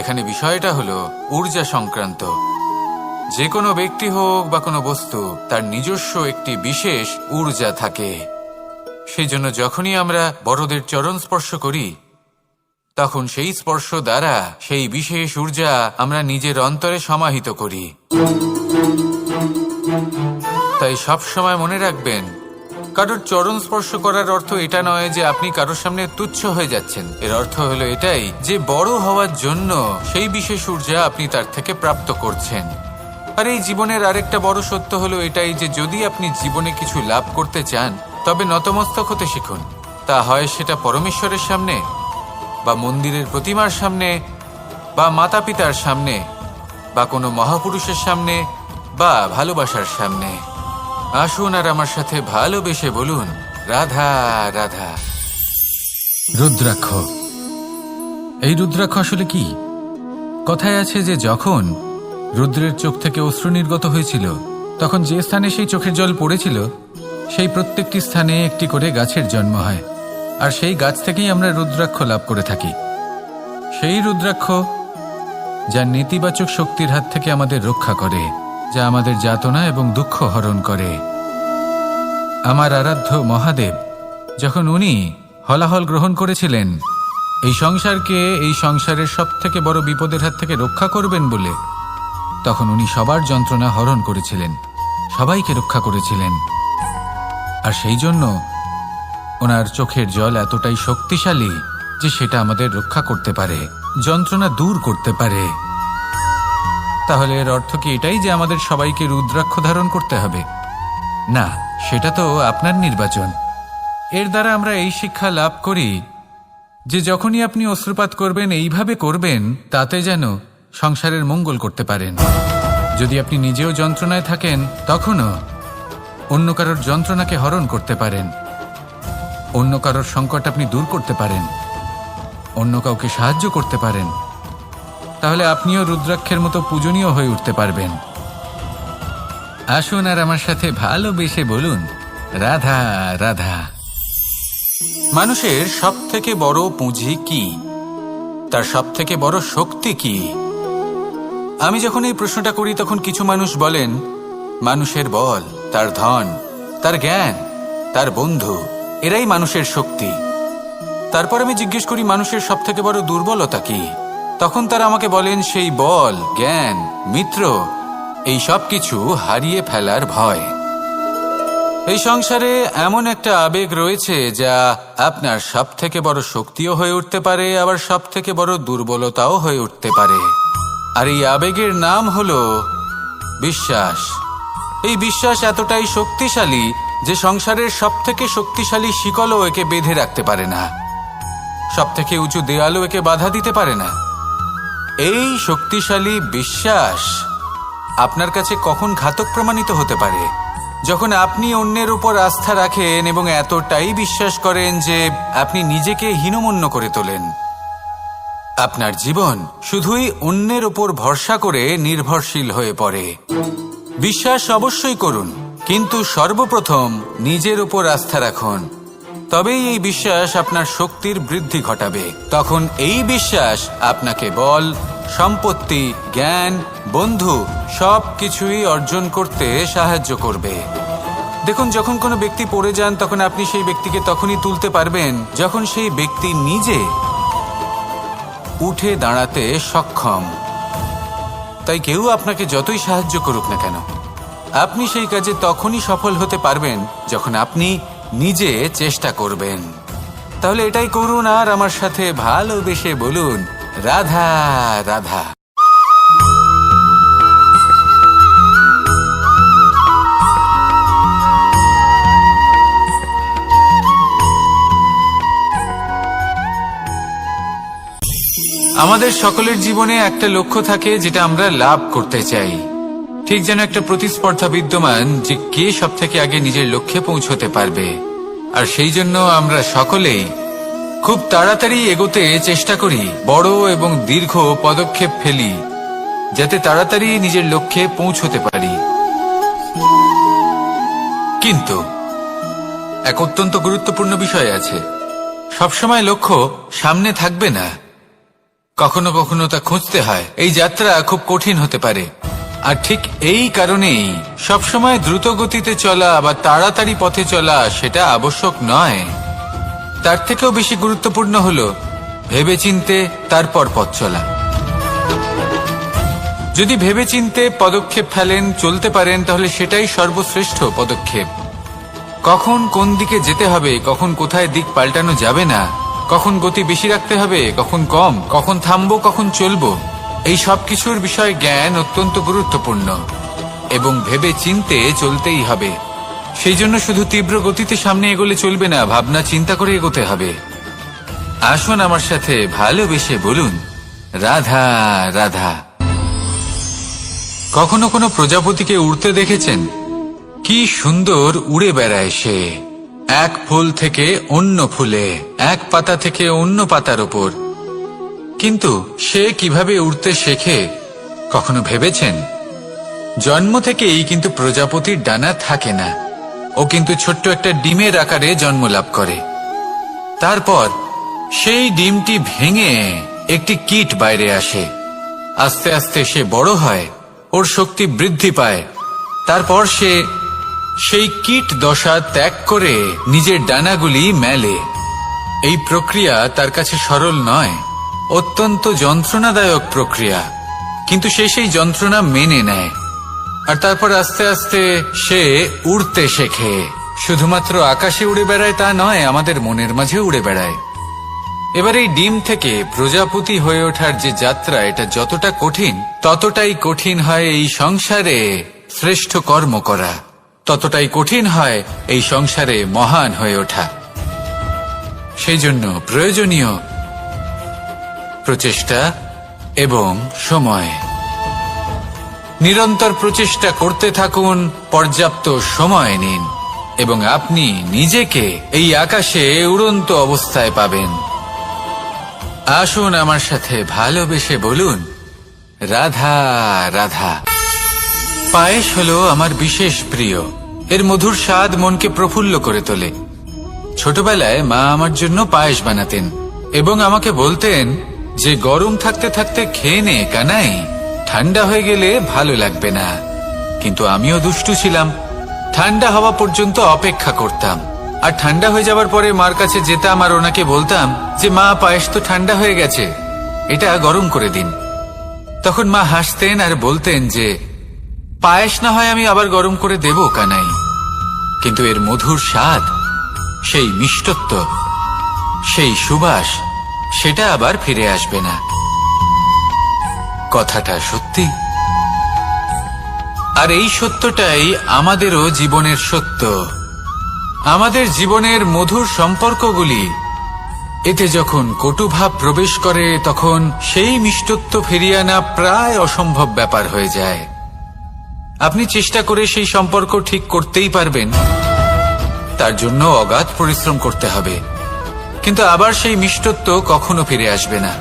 এখানে বিষয়টা হলো ঊর্জা সংক্রান্ত। যে কোনো ব্যক্তি হোক বা কোনো বস্তু, তার নিজস্ব একটি বিশেষ ঊর্জা থাকে। সেই জন্য যখনই আমরা বড়দের চরণ স্পর্শ করি, তখন সেই স্পর্শ দ্বারা সেই বিশেষ ঊর্জা আমরা নিজের অন্তরে সমাহিত করি। তাই সব সময় মনে রাখবেন, কারোর চরণ স্পর্শ করার অর্থ এটা নয় যে আপনি কারোর সামনে তুচ্ছ হয়ে যাচ্ছেন। এর অর্থ হলো এটাই যে বড় হওয়ার জন্য সেই বিশেষ ঊর্জা আপনি তার থেকে প্রাপ্ত করছেন। আর এই জীবনের আরেকটা বড় সত্য হলো এটাই যে যদি আপনি জীবনে কিছু লাভ করতে চান, তবে নতমস্তক হতে শিখুন। তা হয় সেটা পরমেশ্বরের সামনে, বা মন্দিরের প্রতিমার সামনে, বা মাতা পিতার সামনে, বা কোনো মহাপুরুষের সামনে, বা ভালোবাসার সামনে। আসুন আর আমার সাথে ভালোবেসে বলুন রাধা রাধা। রুদ্রাক্ষ। এই রুদ্রাক্ষ আসলে কি? কথায় আছে যে যখন রুদ্রের চোখ থেকে অশ্রু নির্গত হয়েছিল, তখন যে স্থানে সেই চোখের জল পড়েছিল সেই প্রত্যেকটি স্থানে একটি করে গাছের জন্ম হয়, আর সেই গাছ থেকেই আমরা রুদ্রাক্ষ লাভ করে থাকি। সেই রুদ্রাক্ষ যা নেতিবাচক শক্তির হাত থেকে আমাদের রক্ষা করে, যা আমাদের যাতনা এবং দুঃখ হরণ করে। আমার আরাধ্য মহাদেব যখন উনি হলাহল গ্রহণ করেছিলেন এই সংসারকে, এই সংসারের সব থেকে বড় বিপদের হাত থেকে রক্ষা করবেন বলে, তখন উনি সবার যন্ত্রণা হরণ করেছিলেন, সবাইকে রক্ষা করেছিলেন। আর সেই জন্য ওনার চোখের জল এতটাই শক্তিশালী যে সেটা আমাদের রক্ষা করতে পারে, যন্ত্রণা দূর করতে পারে। তাহলে এর অর্থ কি এটাই যে আমাদের সবাইকে রুদ্রাক্ষ ধারণ করতে হবে? না, সেটা তো আপনার নির্বাচন। এর দ্বারা আমরা এই শিক্ষা লাভ করি যে যখনই আপনি অশ্রুপাত করবেন, এইভাবে করবেন তাতে যেন সংসারের মঙ্গল করতে পারেন। যদি আপনি নিজেও যন্ত্রণায় থাকেন, তখনও অন্য কারোর যন্ত্রণাকে হরণ করতে পারেন, অন্য কারোর সংকট আপনি দূর করতে পারেন, অন্য কাউকে সাহায্য করতে পারেন। তাহলে আপনিও রুদ্রাক্ষের মতো পূজনীয় হয়ে উঠতে পারবেন। আসুন আর আমার সাথে ভালোবেসে বলুন, রাধা রাধা। মানুষের সব থেকে বড় পুঁজি কি? তার সব থেকে বড় শক্তি কি? আমি যখন এই প্রশ্নটা করি তখন কিছু মানুষ বলেন মানুষের বল, তার ধন, তার জ্ঞান, তার বন্ধু, এরাই মানুষের শক্তি। তারপর আমি জিজ্ঞেস করি মানুষের সব থেকে বড় দুর্বলতা কি? তখন তারা আমাকে বলেন সেই বল, জ্ঞান, মিত্র, এই সব কিছু হারিয়ে ফেলার ভয়। এই সংসারে এমন একটা আবেগ রয়েছে যা আপনার সব থেকে বড় শক্তিও হয়ে উঠতে পারে, আবার সব থেকে বড় দুর্বলতাও হয়ে উঠতে পারে। আর এই আবেগের নাম হলো বিশ্বাস। এই বিশ্বাস এতটাই শক্তিশালী যে সংসারের সব থেকে শক্তিশালী শিকলও একে বেঁধে রাখতে পারে না, সব থেকে উঁচু দেয়ালও একে বাধা দিতে পারে না। এই শক্তিশালী বিশ্বাস আপনার কাছে কখন ঘাতক প্রমাণিত হতে পারে? যখন আপনি অন্যের উপর আস্থা রাখেন এবং এতটাই বিশ্বাস করেন যে আপনি নিজেকে হীনমন্য করে তোলেন। আপনার জীবন শুধুই অন্যের উপর ভরসা করে নির্ভরশীল হয়ে পড়ে। বিশ্বাস অবশ্যই করুন, কিন্তু সর্বপ্রথম নিজের উপর আস্থা রাখুন। তবেই এই বিশ্বাস আপনার শক্তির বৃদ্ধি ঘটাবে। তখন এই বিশ্বাস আপনাকে বল, সম্পত্তি, জ্ঞান, বন্ধু সব কিছুই অর্জন করতে সাহায্য করবে। দেখুন, যখন কোনো ব্যক্তি পড়ে যান তখন আপনি সেই ব্যক্তিকে তখনই তুলতে পারবেন যখন সেই ব্যক্তি নিজে উঠে দাঁড়াতে সক্ষম। তাই কেউ আপনাকে যতই সাহায্য করুক না কেন, আপনি সেই কাজে তখনই সফল হতে পারবেন যখন আপনি নিজে চেষ্টা করবেন। তাহলে এটাই করুন আর আমার সাথে ভালোবেসে বলুন, রাধা রাধা। আমাদের সকলের জীবনে একটা লক্ষ্য থাকে যেটা আমরা লাভ করতে চাই। ঠিক যেন একটা প্রতিস্পর্ধা বিদ্যমান যে কে সব থেকে আগে নিজের লক্ষ্যে পৌঁছতে পারবে। আর সেই জন্য আমরা সকলেই খুব তাড়াতাড়ি এগোতে চেষ্টা করি, বড় এবং দীর্ঘ পদক্ষেপ ফেলি যাতে তাড়াতাড়ি নিজের লক্ষ্যে পৌঁছতে পারি। কিন্তু এক অত্যন্ত গুরুত্বপূর্ণ বিষয় আছে, সবসময় লক্ষ্য সামনে থাকবে না, কখনো কখনো তা খুঁজতে হয়। এই যাত্রা খুব কঠিন হতে পারে, আর ঠিক এই কারণেই সবসময় দ্রুত গতিতে চলা বা তাড়াতাড়ি পথে চলা সেটা আবশ্যক নয়। তার থেকেও বেশি গুরুত্বপূর্ণ হলো ভেবেচিন্তে তারপর পথ চলা। যদি ভেবেচিন্তে পদক্ষেপ ফেলেন, চলতে পারেন, তাহলে সেটাই সর্বশ্রেষ্ঠ পদক্ষেপ। কখন কোন দিকে যেতে হবে, কখন কোথায় দিক পাল্টানো যাবে না, কখন গতি বেশি রাখতে হবে, কখন কম, কখন থামবো, কখন চলবো, এই সব কিছুর বিষয়ে জ্ঞান অত্যন্ত গুরুত্বপূর্ণ এবং ভেবে চিন্তে চলতেই হবে। সেই জন্য শুধু তীব্র গতিতে সামনে এগোলে চলবে না, ভাবনা চিন্তা করে এগোতে হবে। আসুন আমার সাথে ভালোবেসে বলুন, রাধা রাধা। কখনো কোনো প্রজাপতিকে উড়তে দেখেছেন? কি সুন্দর উড়ে বেড়ায় সে, এক ফুল থেকে অন্য ফুলে, এক পাতা থেকে অন্য পাতার ওপর। কিন্তু সে কিভাবে উড়তে শেখে কখনো ভেবেছেন? জন্ম থেকেই কিন্তু প্রজাপতির ডানা থাকে না, ও কিন্তু ছোট্ট একটা ডিমের আকারে জন্ম লাভ করে। তারপর সেই ডিমটি ভেঙে একটি কীট বাইরে আসে। আস্তে আস্তে সে বড় হয়, ওর শক্তি বৃদ্ধি পায়। তারপর সে সেই কীট দশা ত্যাগ করে নিজের ডানাগুলি মেলে। এই প্রক্রিয়া তার কাছে সরল নয়, অত্যন্ত যন্ত্রণাদায়ক প্রক্রিয়া, কিন্তু সে সেই যন্ত্রণা মেনে নেয়। আর তারপর আস্তে আস্তে সে উড়তে শেখে। শুধুমাত্র আকাশে উড়ে বেড়ায় তা নয়, আমাদের মনের মাঝে উড়ে বেড়ায়। এবার এই ডিম থেকে প্রজাপতি হয়ে ওঠার যে যাত্রা, এটা যতটা কঠিন, ততটাই কঠিন হয় এই সংসারে শ্রেষ্ঠ কর্ম করা, ততটাই কঠিন হয় এই সংসারে মহান হয়ে ওঠা। সেই জন্য প্রয়োজনীয় প্রচেষ্টা এবং সময়। নিরন্তর প্রচেষ্টা করতে থাকুন, পর্যাপ্ত সময় নিন, এবং আপনি নিজেকে এই আকাশে উড়ন্ত অবস্থায় পাবেন। আসুন আমার সাথে ভালোবেসে বলুন, রাধা রাধা। পায়েস হলো আমার বিশেষ প্রিয়। এর মধুর স্বাদ মনকে প্রফুল্ল করে তোলে। ছোটবেলায় মা আমার জন্য পায়েস বানাতেন এবং আমাকে বলতেন যে গরম থাকতে থাকতে খেয়ে নে কানাই, ঠান্ডা হয়ে গেলে ভালো লাগবে না। কিন্তু আমিও দুষ্টু ছিলাম, ঠান্ডা হওয়া পর্যন্ত অপেক্ষা করতাম, আর ঠান্ডা হয়ে যাবার পরে মার কাছে যেতাম আর ওনাকে বলতাম যে মা, পায়েস তো ঠান্ডা হয়ে গেছে, এটা গরম করে দিন। তখন মা হাসতেন আর বলতেন যে পায়েস না হয় আমি আবার গরম করে দেব কানাই, কিন্তু এর মধুর স্বাদ, সেই মিষ্টত্ব, সেই সুবাস, সেটা আবার ফিরে আসবে না। কথাটা সত্যি। আর এই সত্যটাই আমাদেরও জীবনের সত্য। আমাদের জীবনের মধুর সম্পর্কগুলি, এতে যখন কটুভাব প্রবেশ করে তখন সেই মিষ্টত্ব ফিরিয়ে আনা প্রায় অসম্ভব ব্যাপার হয়ে যায়। আপনি চেষ্টা করে সেই সম্পর্ক ঠিক করতেই পারবেন, তার জন্য অগাধ পরিশ্রম করতে হবে, কিন্তু আবার সেই মিষ্টত্ব কখনো ফিরে আসবে না।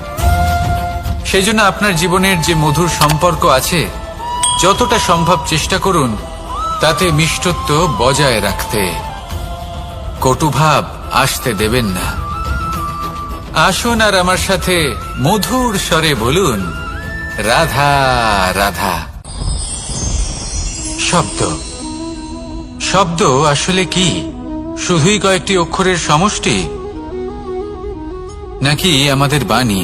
সেই জন্য আপনার জীবনের যে মধুর সম্পর্ক আছে, যতটা সম্ভব চেষ্টা করুন তাতে মিষ্টত্ব বজায় রাখতে। কটুভাব আসতে দেবেন না। আসুন আর আমার সাথে মধুর স্বরে বলুন, রাধা রাধা। শব্দ। শব্দ আসলে কি? শুধুই কয়েকটি অক্ষরের সমষ্টি, নাকি আমাদের বাণী?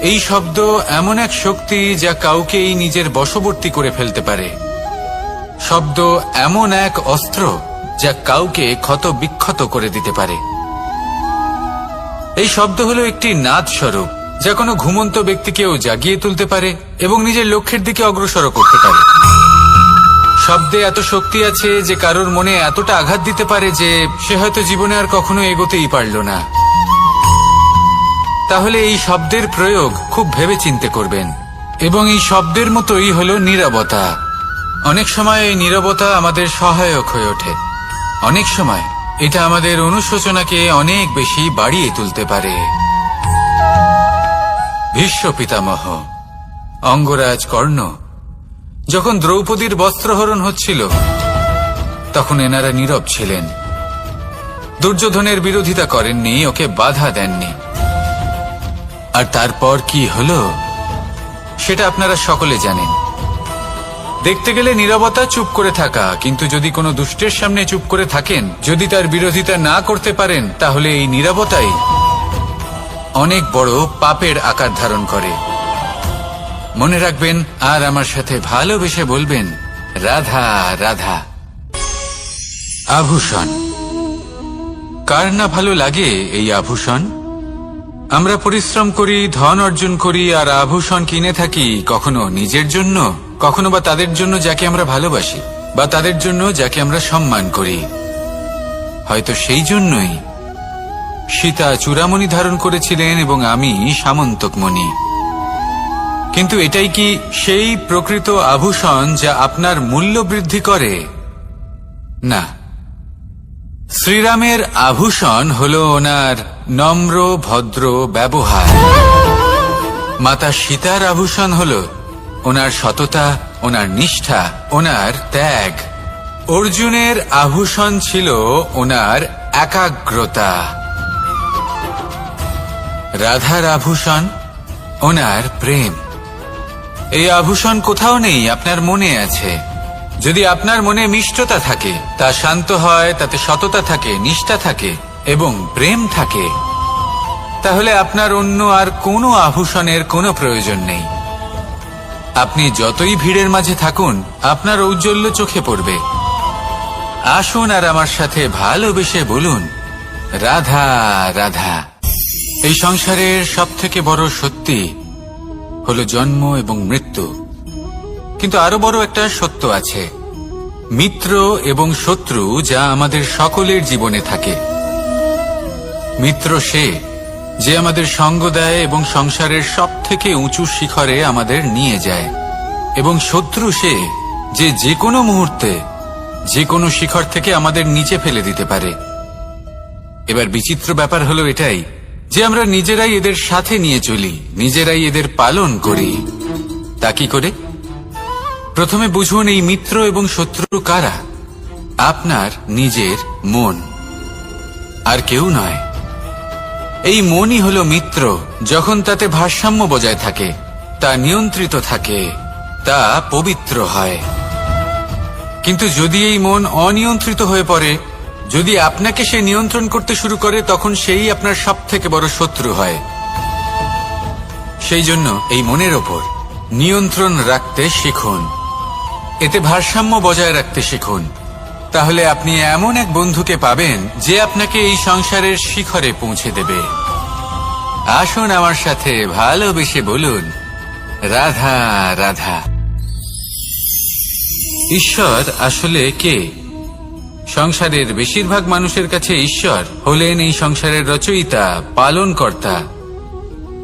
এই শব্দ এমন এক শক্তি যা কাউকেই নিজের বশবর্তী করে ফেলতে পারে। শব্দ এমন এক অস্ত্র যা কাউকে ক্ষত বিক্ষত করে দিতে পারে। এই শব্দ হলো একটি নাদ স্বরূপ যা কোনো ঘুমন্ত ব্যক্তিকেও জাগিয়ে তুলতে পারে এবং নিজের লক্ষ্যের দিকে অগ্রসর করতে পারে। শব্দে এত শক্তি আছে যে কারোর মনে এতটা আঘাত দিতে পারে যে সে হয়তো জীবনে আর কখনো এগোতেই পারল না। তাহলে এই শব্দের প্রয়োগ খুব ভেবেচিন্তে করবেন। এবং এই শব্দের মতোই হলো নীরবতা। অনেক সময় এই নীরবতা আমাদের সহায়ক হয়ে ওঠে। অনেক সময় এটা আমাদের অনুশোচনাকে অনেক বেশি বাড়িয়ে তুলতে পারে। ভীষ্ম পিতামহ, অঙ্গরাজ কর্ণ, যখন দ্রৌপদীর বস্ত্রহরণ হচ্ছিল তখন এনারা নীরব ছিলেন। দুর্যোধনের বিরোধিতা করেননি, ওকে বাধা দেননি। আর তারপর কি হলো সেটা আপনারা সকলে জানেন। দেখতে গেলে নীরবতা চুপ করে থাকা, কিন্তু যদি কোনো দুষ্টের সামনে চুপ করে থাকেন, যদি তার বিরোধিতা না করতে পারেন, তাহলে এই নীরবতাই অনেক বড় পাপের আকার ধারণ করে। মনে রাখবেন আর আমার সাথে ভালোবেসে বলবেন, রাধা রাধা। আভূষণ। কার না ভালো লাগে এই আভূষণ? আমরা পরিশ্রম করি, ধন অর্জন করি আর আভূষণ কিনে থাকি, কখনো নিজের জন্য, কখনো বা তাদের জন্য যাকে আমরা ভালোবাসি, বা তাদের জন্য যাকে আমরা সম্মান করি। হয়তো সেই জন্যই সীতা চূড়ামণি ধারণ করেছিলেন এবং আমি সামন্তকমণি। কিন্তু এটাই কি সেই প্রকৃত আভূষণ যা আপনার মূল্য বৃদ্ধি করে? না, শ্রীরামের আভূষণ হলো ওনার নম্র ভদ্র ব্যবহার। মাতা সীতার আভূষণ হলো ওনার সততা, ওনার নিষ্ঠা, ওনার ত্যাগ। অর্জুনের আভূষণ ছিল ওনার একাগ্রতা। রাধার আভূষণ ওনার প্রেম। এই আভূষণ কোথাও নেই, আপনার মনে আছে। যদি আপনার মনে মিষ্টতা থাকে, তা শান্ত হয়, তাতে সততা থাকে, নিষ্ঠা থাকে এবং প্রেম থাকে, তাহলে আপনার অন্য আর কোনো আভূষণের কোনো প্রয়োজন নেই। আপনি যতই ভিড়ের মাঝে থাকুন, আপনার ঔজ্জ্বল্য চোখে পড়বে। আসুন আর আমার সাথে ভালোবেসে বলুন, রাধা রাধা। এই সংসারের সবথেকে বড় সত্যি হলো জন্ম এবং মৃত্যু, কিন্তু আরো বড় একটা সত্য আছে, মিত্র এবং শত্রু, যা আমাদের সকলের জীবনে থাকে। মিত্র সে যে আমাদের সঙ্গ দেয় এবং সংসারের সবথেকে উঁচু শিখরে আমাদের নিয়ে যায়, এবং শত্রু সে যে যে কোনো মুহূর্তে যে কোনো শিখর থেকে আমাদের নিচে ফেলে দিতে পারে। এবার বিচিত্র ব্যাপার হলো এটাই যে আমরা নিজেরাই এদের সাথে নিয়ে চলি, নিজেরাই এদের পালন করি। তা কি করে? প্রথমে বুঝুন এই মিত্র এবং শত্রু কারা। আপনার নিজের মন, আর কেউ নয়। এই মনই হলো মিত্র যখন তাতে ভারসাম্য বজায় থাকে, তা নিয়ন্ত্রিত থাকে, তা পবিত্র হয়। কিন্তু যদি এই মন অনিয়ন্ত্রিত হয়ে পড়ে, যদি আপনাকে সে নিয়ন্ত্রণ করতে শুরু করে, তখন সেই আপনার সবথেকে বড় শত্রু হয়। সেই জন্য এই মনের ওপর নিয়ন্ত্রণ রাখতে শিখুন, এতে ভারসাম্য বজায় রাখতে শিখুন। তাহলে আপনি এমন এক বন্ধুকে পাবেন যে আপনাকে এই সংসারের শিখরে পৌঁছে দেবে। আসুন আমার সাথে ভালোবেসে বলুন, রাধা রাধা। ঈশ্বর আসলে কে? সংসারের বেশিরভাগ মানুষের কাছে ঈশ্বর হলেন এই সংসারের রচয়িতা, পালনকর্তা।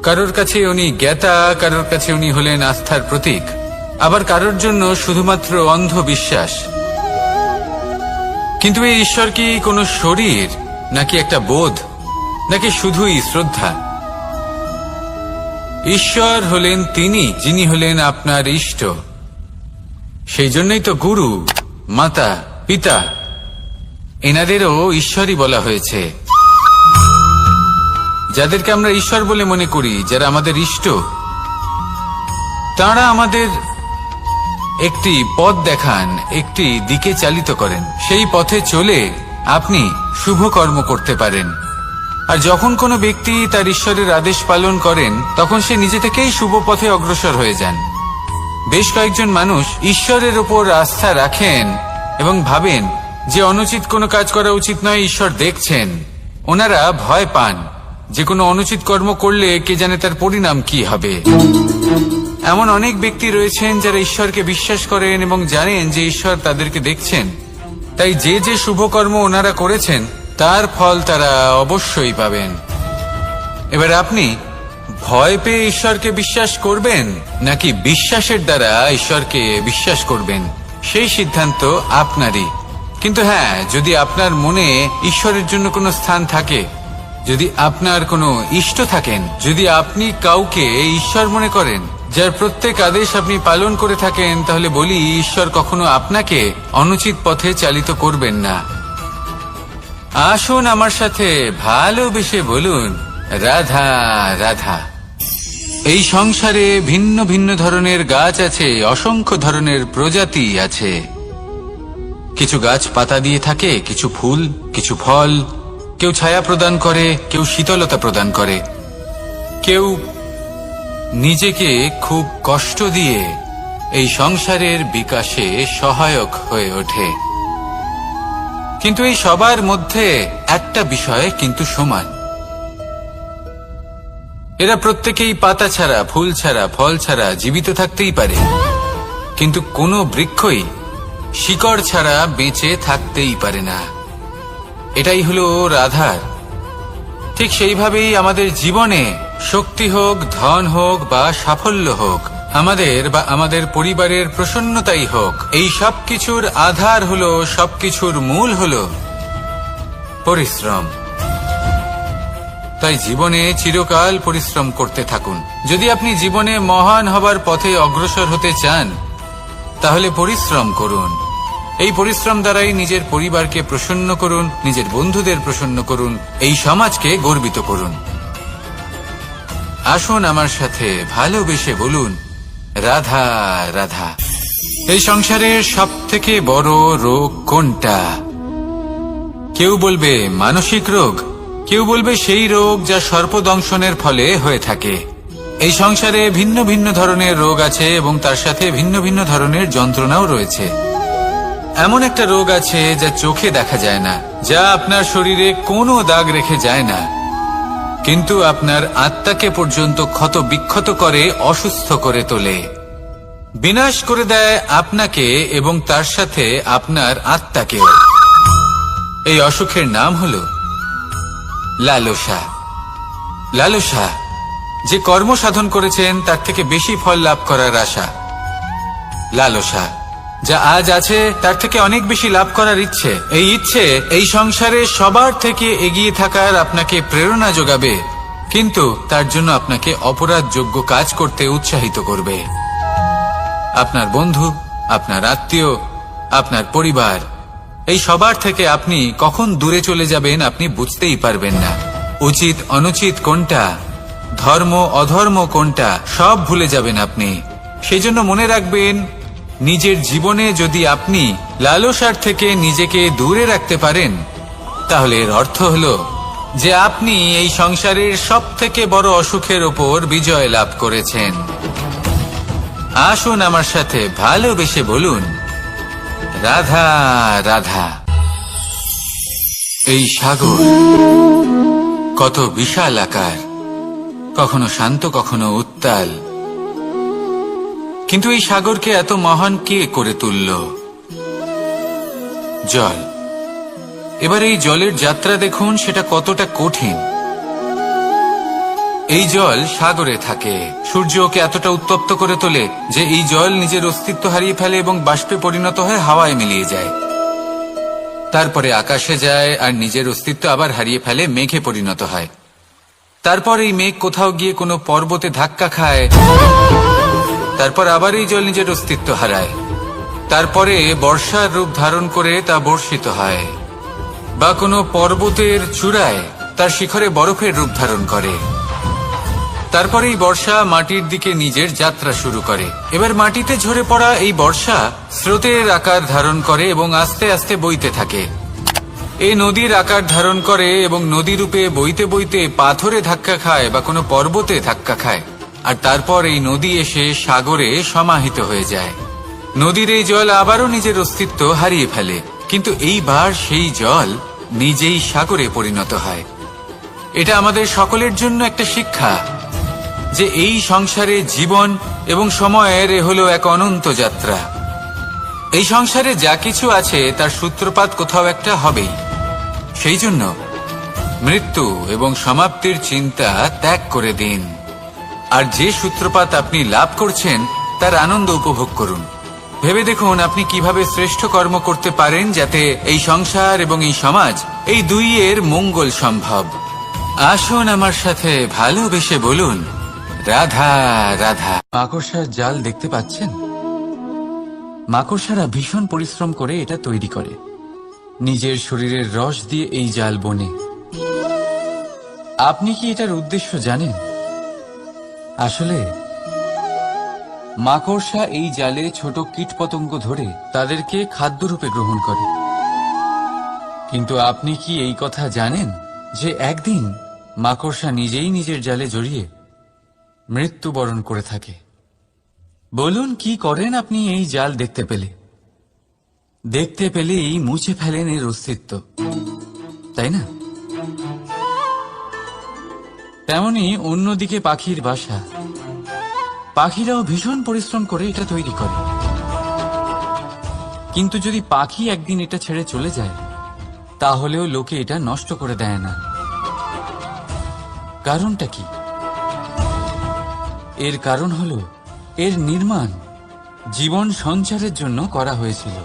কারোর কাছে উনি জ্ঞাতা, কারোর কাছে উনি হলেন আস্থার প্রতীক, আবার কারোর জন্য শুধুমাত্র অন্ধ বিশ্বাস। কিন্তু এই ঈশ্বর কি কোনো শরীর, নাকি একটা বোধ, নাকি শুধুই শ্রদ্ধা? ঈশ্বর হলেন তিনি যিনি হলেন আপনার ইষ্ট। সেই জন্যই তো গুরু, মাতা, পিতা এনাদেরও ঈশ্বরই বলা হয়েছে। যাদেরকে আমরা ঈশ্বর বলে মনে করি, যারা আমাদের ইষ্ট, তাঁরা আমাদের একটি পথ দেখান, একটি দিকে চালিত করেন। সেই পথে চলে আপনি শুভ কর্ম করতে পারেন। আর যখন কোনো ব্যক্তি তার ঈশ্বরের আদেশ পালন করেন, তখন সে নিজে থেকেই শুভ পথে অগ্রসর হয়ে যান। বেশ কয়েকজন মানুষ ঈশ্বরের ওপর আস্থা রাখেন এবং ভাবেন যে অনুচিত কোনো কাজ করা উচিত নয়, ঈশ্বর দেখছেন। ওনারা ভয় পান যে কোনো অনুচিত কর্ম করলে কে জানে তার পরিণাম কি হবে। এমন অনেক ব্যক্তি রয়েছেন যারা ঈশ্বরকে বিশ্বাস করেন এবং জানেন যে ঈশ্বর তাদেরকে দেখছেন, তাই যে যে শুভ কর্ম ওনারা করেছেন তার ফল তারা অবশ্যই পাবেন। এবার আপনি ভয় পেয়ে ঈশ্বরকে বিশ্বাস করবেন, নাকি বিশ্বাসের দ্বারা ঈশ্বরকে বিশ্বাস করবেন, সেই সিদ্ধান্ত আপনারই। কিন্তু হ্যাঁ, যদি আপনার মনে ঈশ্বরের জন্য কোনো স্থান থাকে, যদি আপনার কোনো ইষ্ট থাকেন, যদি আপনি কাউকে ঈশ্বর মনে করেন, যার প্রত্যেক আদেশ আপনি পালন করে থাকেন, তাহলে বলি, ঈশ্বর কখনো আপনাকে অনুচিত পথে চালিত করবেন না। আসুন আমার সাথে ভালোবেসে বলুন, রাধা রাধা। এই সংসারে ভিন্ন ভিন্ন ধরনের গাছ আছে, অসংখ্য ধরনের প্রজাতি আছে। কিছু গাছ পাতা দিয়ে থাকে, কিছু ফুল, কিছু ফল। কেউ ছায়া প্রদান করে, কেউ শীতলতা প্রদান করে, কেউ নিজেকে খুব কষ্ট দিয়ে এই সংসারের বিকাশে সহায়ক হয়ে ওঠে। কিন্তু এই সবার মধ্যে একটা বিষয় কিন্তু সমান, এরা প্রত্যেকেই পাতা ছাড়া, ফুল ছাড়া, ফল ছাড়া জীবিত থাকতেই পারে, কিন্তু কোনো বৃক্ষই শিকড় ছাড়া বেঁচে থাকতেই পারে না। এটাই হলো রাধার। ঠিক সেইভাবেই আমাদের জীবনে শক্তি হোক, ধন হোক বা সাফল্য হোক, আমাদের বা আমাদের পরিবারের প্রসন্নতাই হোক, এই সব কিছুর আধার হলো, সবকিছুর মূল হলো পরিশ্রম। তাই জীবনে চিরকাল পরিশ্রম করতে থাকুন। যদি আপনি জীবনে মহান হবার পথে অগ্রসর হতে চান, তাহলে পরিশ্রম করুন। এই পরিশ্রম দ্বারাই নিজের পরিবারকে প্রসন্ন করুন, নিজের বন্ধুদের প্রসন্ন করুন, এই সমাজকে গর্বিত করুন। আসুন আমার সাথে ভালোবেসে বলুন, রাধা রাধা। এই সংসারের সব থেকে বড় রোগ কোনটা? কেউ বলবে মানসিক রোগ, কেউ বলবে সেই রোগ যা সর্পদংশনের ফলে হয়ে থাকে। এই সংসারে ভিন্ন ভিন্ন ধরনের রোগ আছে এবং তার সাথে ভিন্ন ভিন্ন ধরনের যন্ত্রণাও রয়েছে। এমন একটা রোগ আছে যা চোখে দেখা যায় না, যা আপনার শরীরে কোনো দাগ রেখে যায় না, কিন্তু আপনার আত্মাকে পর্যন্ত ক্ষত বিক্ষত করে, অসুস্থ করে তোলে, বিনাশ করে দেয় আপনাকে এবং তার সাথে আপনার আত্মাকেও। এই অসুখের নাম হল লালসা। লালসা, যে কর্ম সাধন করেছেন তার থেকে বেশি ফল লাভ করার আশা। লালসা, যা আজ আছে তার থেকে অনেক বেশি লাভ করার ইচ্ছে। এই ইচ্ছে এই সংসারে সবার থেকে এগিয়ে থাকার আপনাকে প্রেরণা যোগাবে, কিন্তু তার জন্য আপনাকে অপরাধযোগ্য কাজ করতে উৎসাহিত করবে। আপনার বন্ধু, আপনার আত্মীয়, আপনার পরিবার, এই সবার থেকে আপনি কখন দূরে চলে যাবেন আপনি বুঝতেই পারবেন না। উচিত অনুচিত কোনটা, ধর্ম অধর্ম কোনটা, সব ভুলে যাবেন আপনি। সেই জন্য মনে রাখবেন, নিজের জীবনে যদি আপনি লালসার থেকে নিজেকে দূরে রাখতে পারেন, তাহলে এর অর্থ হলো যে আপনি এই সংসারের সব থেকে বড় অসুখের ওপর বিজয় লাভ করেছেন। আসুন আমার সাথে ভালোবেসে বলুন, রাধা রাধা। এই সাগর কত বিশাল আকার, কখনো শান্ত কখনো উত্তাল, কিন্তু এই সাগরকে এত মহান কে করে তুলল? জল। এবার এই জলের যাত্রা দেখুন, সেটা কতটা কঠিন। এই জল সাগরে থাকে, সূর্য ওকে এতটা উত্তপ্ত করে তোলে যে এই জল নিজের অস্তিত্ব হারিয়ে ফেলে এবং বাষ্পে পরিণত হয়ে হাওয়ায় মিলিয়ে যায়। তারপরে আকাশে যায় আর নিজের অস্তিত্ব আবার হারিয়ে ফেলে, মেঘে পরিণত হয়। তারপর এই মেঘ কোথাও গিয়ে কোনো পর্বতে ধাক্কা খায়, তারপর আবার এই জল নিজের অস্তিত্ব হারায়। তারপরে বর্ষার রূপ ধারণ করে তা বর্ষিত হয়, বা কোনো পর্বতের চূড়ায় তার শিখরে বরফের রূপ ধারণ করে। তারপরে এই বর্ষা মাটির দিকে নিজের যাত্রা শুরু করে। এবার মাটিতে ঝরে পড়া এই বর্ষা স্রোতের আকার ধারণ করে এবং আস্তে আস্তে বইতে থাকে। এই নদীর আকার ধারণ করে এবং নদী রূপে বইতে বইতে পাথরে ধাক্কা খায় বা কোনো পর্বতে ধাক্কা খায়, আর তারপর এই নদী এসে সাগরে সমাহিত হয়ে যায়। নদীর এই জল আবারও নিজের অস্তিত্ব হারিয়ে ফেলে, কিন্তু এইবার সেই জল নিজেই সাগরে পরিণত হয়। এটা আমাদের সকলের জন্য একটা শিক্ষা যে এই সংসারে জীবন এবং সময়ের এ হলো এক অনন্ত যাত্রা। এই সংসারে যা কিছু আছে তার সূত্রপাত কোথাও একটা হবেই। সেই জন্য মৃত্যু এবং সমাপ্তির চিন্তা ত্যাগ করে দিন, আর যে সূত্রপাত আপনি লাভ করছেন তার আনন্দ উপভোগ করুন। ভেবে দেখুন আপনি কিভাবে শ্রেষ্ঠ কর্ম করতে পারেন যাতে এই সংসার এবং এই সমাজ, এই দুইয়ের মঙ্গল সম্ভব। আসুন আমার সাথে ভালোবেসে বলুন, রাধা রাধা। মাকড়সার জাল দেখতে পাচ্ছেন? মাকড়সারা ভীষণ পরিশ্রম করে এটা তৈরি করে, নিজের শরীরের রস দিয়ে এই জাল বোনে। আপনি কি এটার উদ্দেশ্য জানেন? আসলে মাকড়সা এই জালে ছোট কীটপতঙ্গ ধরে তাদেরকে খাদ্যরূপে গ্রহণ করে। কিন্তু আপনি কি এই কথা জানেন যে একদিন মাকড়সা নিজেই নিজের জালে জড়িয়ে মৃত্যুবরণ করে থাকে? বলুন, কি করেন আপনি এই জাল দেখতে পেলে? দেখতে পেলেই মুছে ফেলেন এর অস্তিত্ব, তাই না? তেমনি অন্যদিকে পাখির বাসা, পাখিরাও ভীষণ পরিশ্রম করে এটা তৈরি করে। কিন্তু যদি পাখি একদিন এটা ছেড়ে চলে যায়, তাহলেও লোকে এটা নষ্ট করে দেয় না। কারণটা কি? এর কারণ হলো এর নির্মাণ জীবন সঞ্চারের জন্য করা হয়েছিল,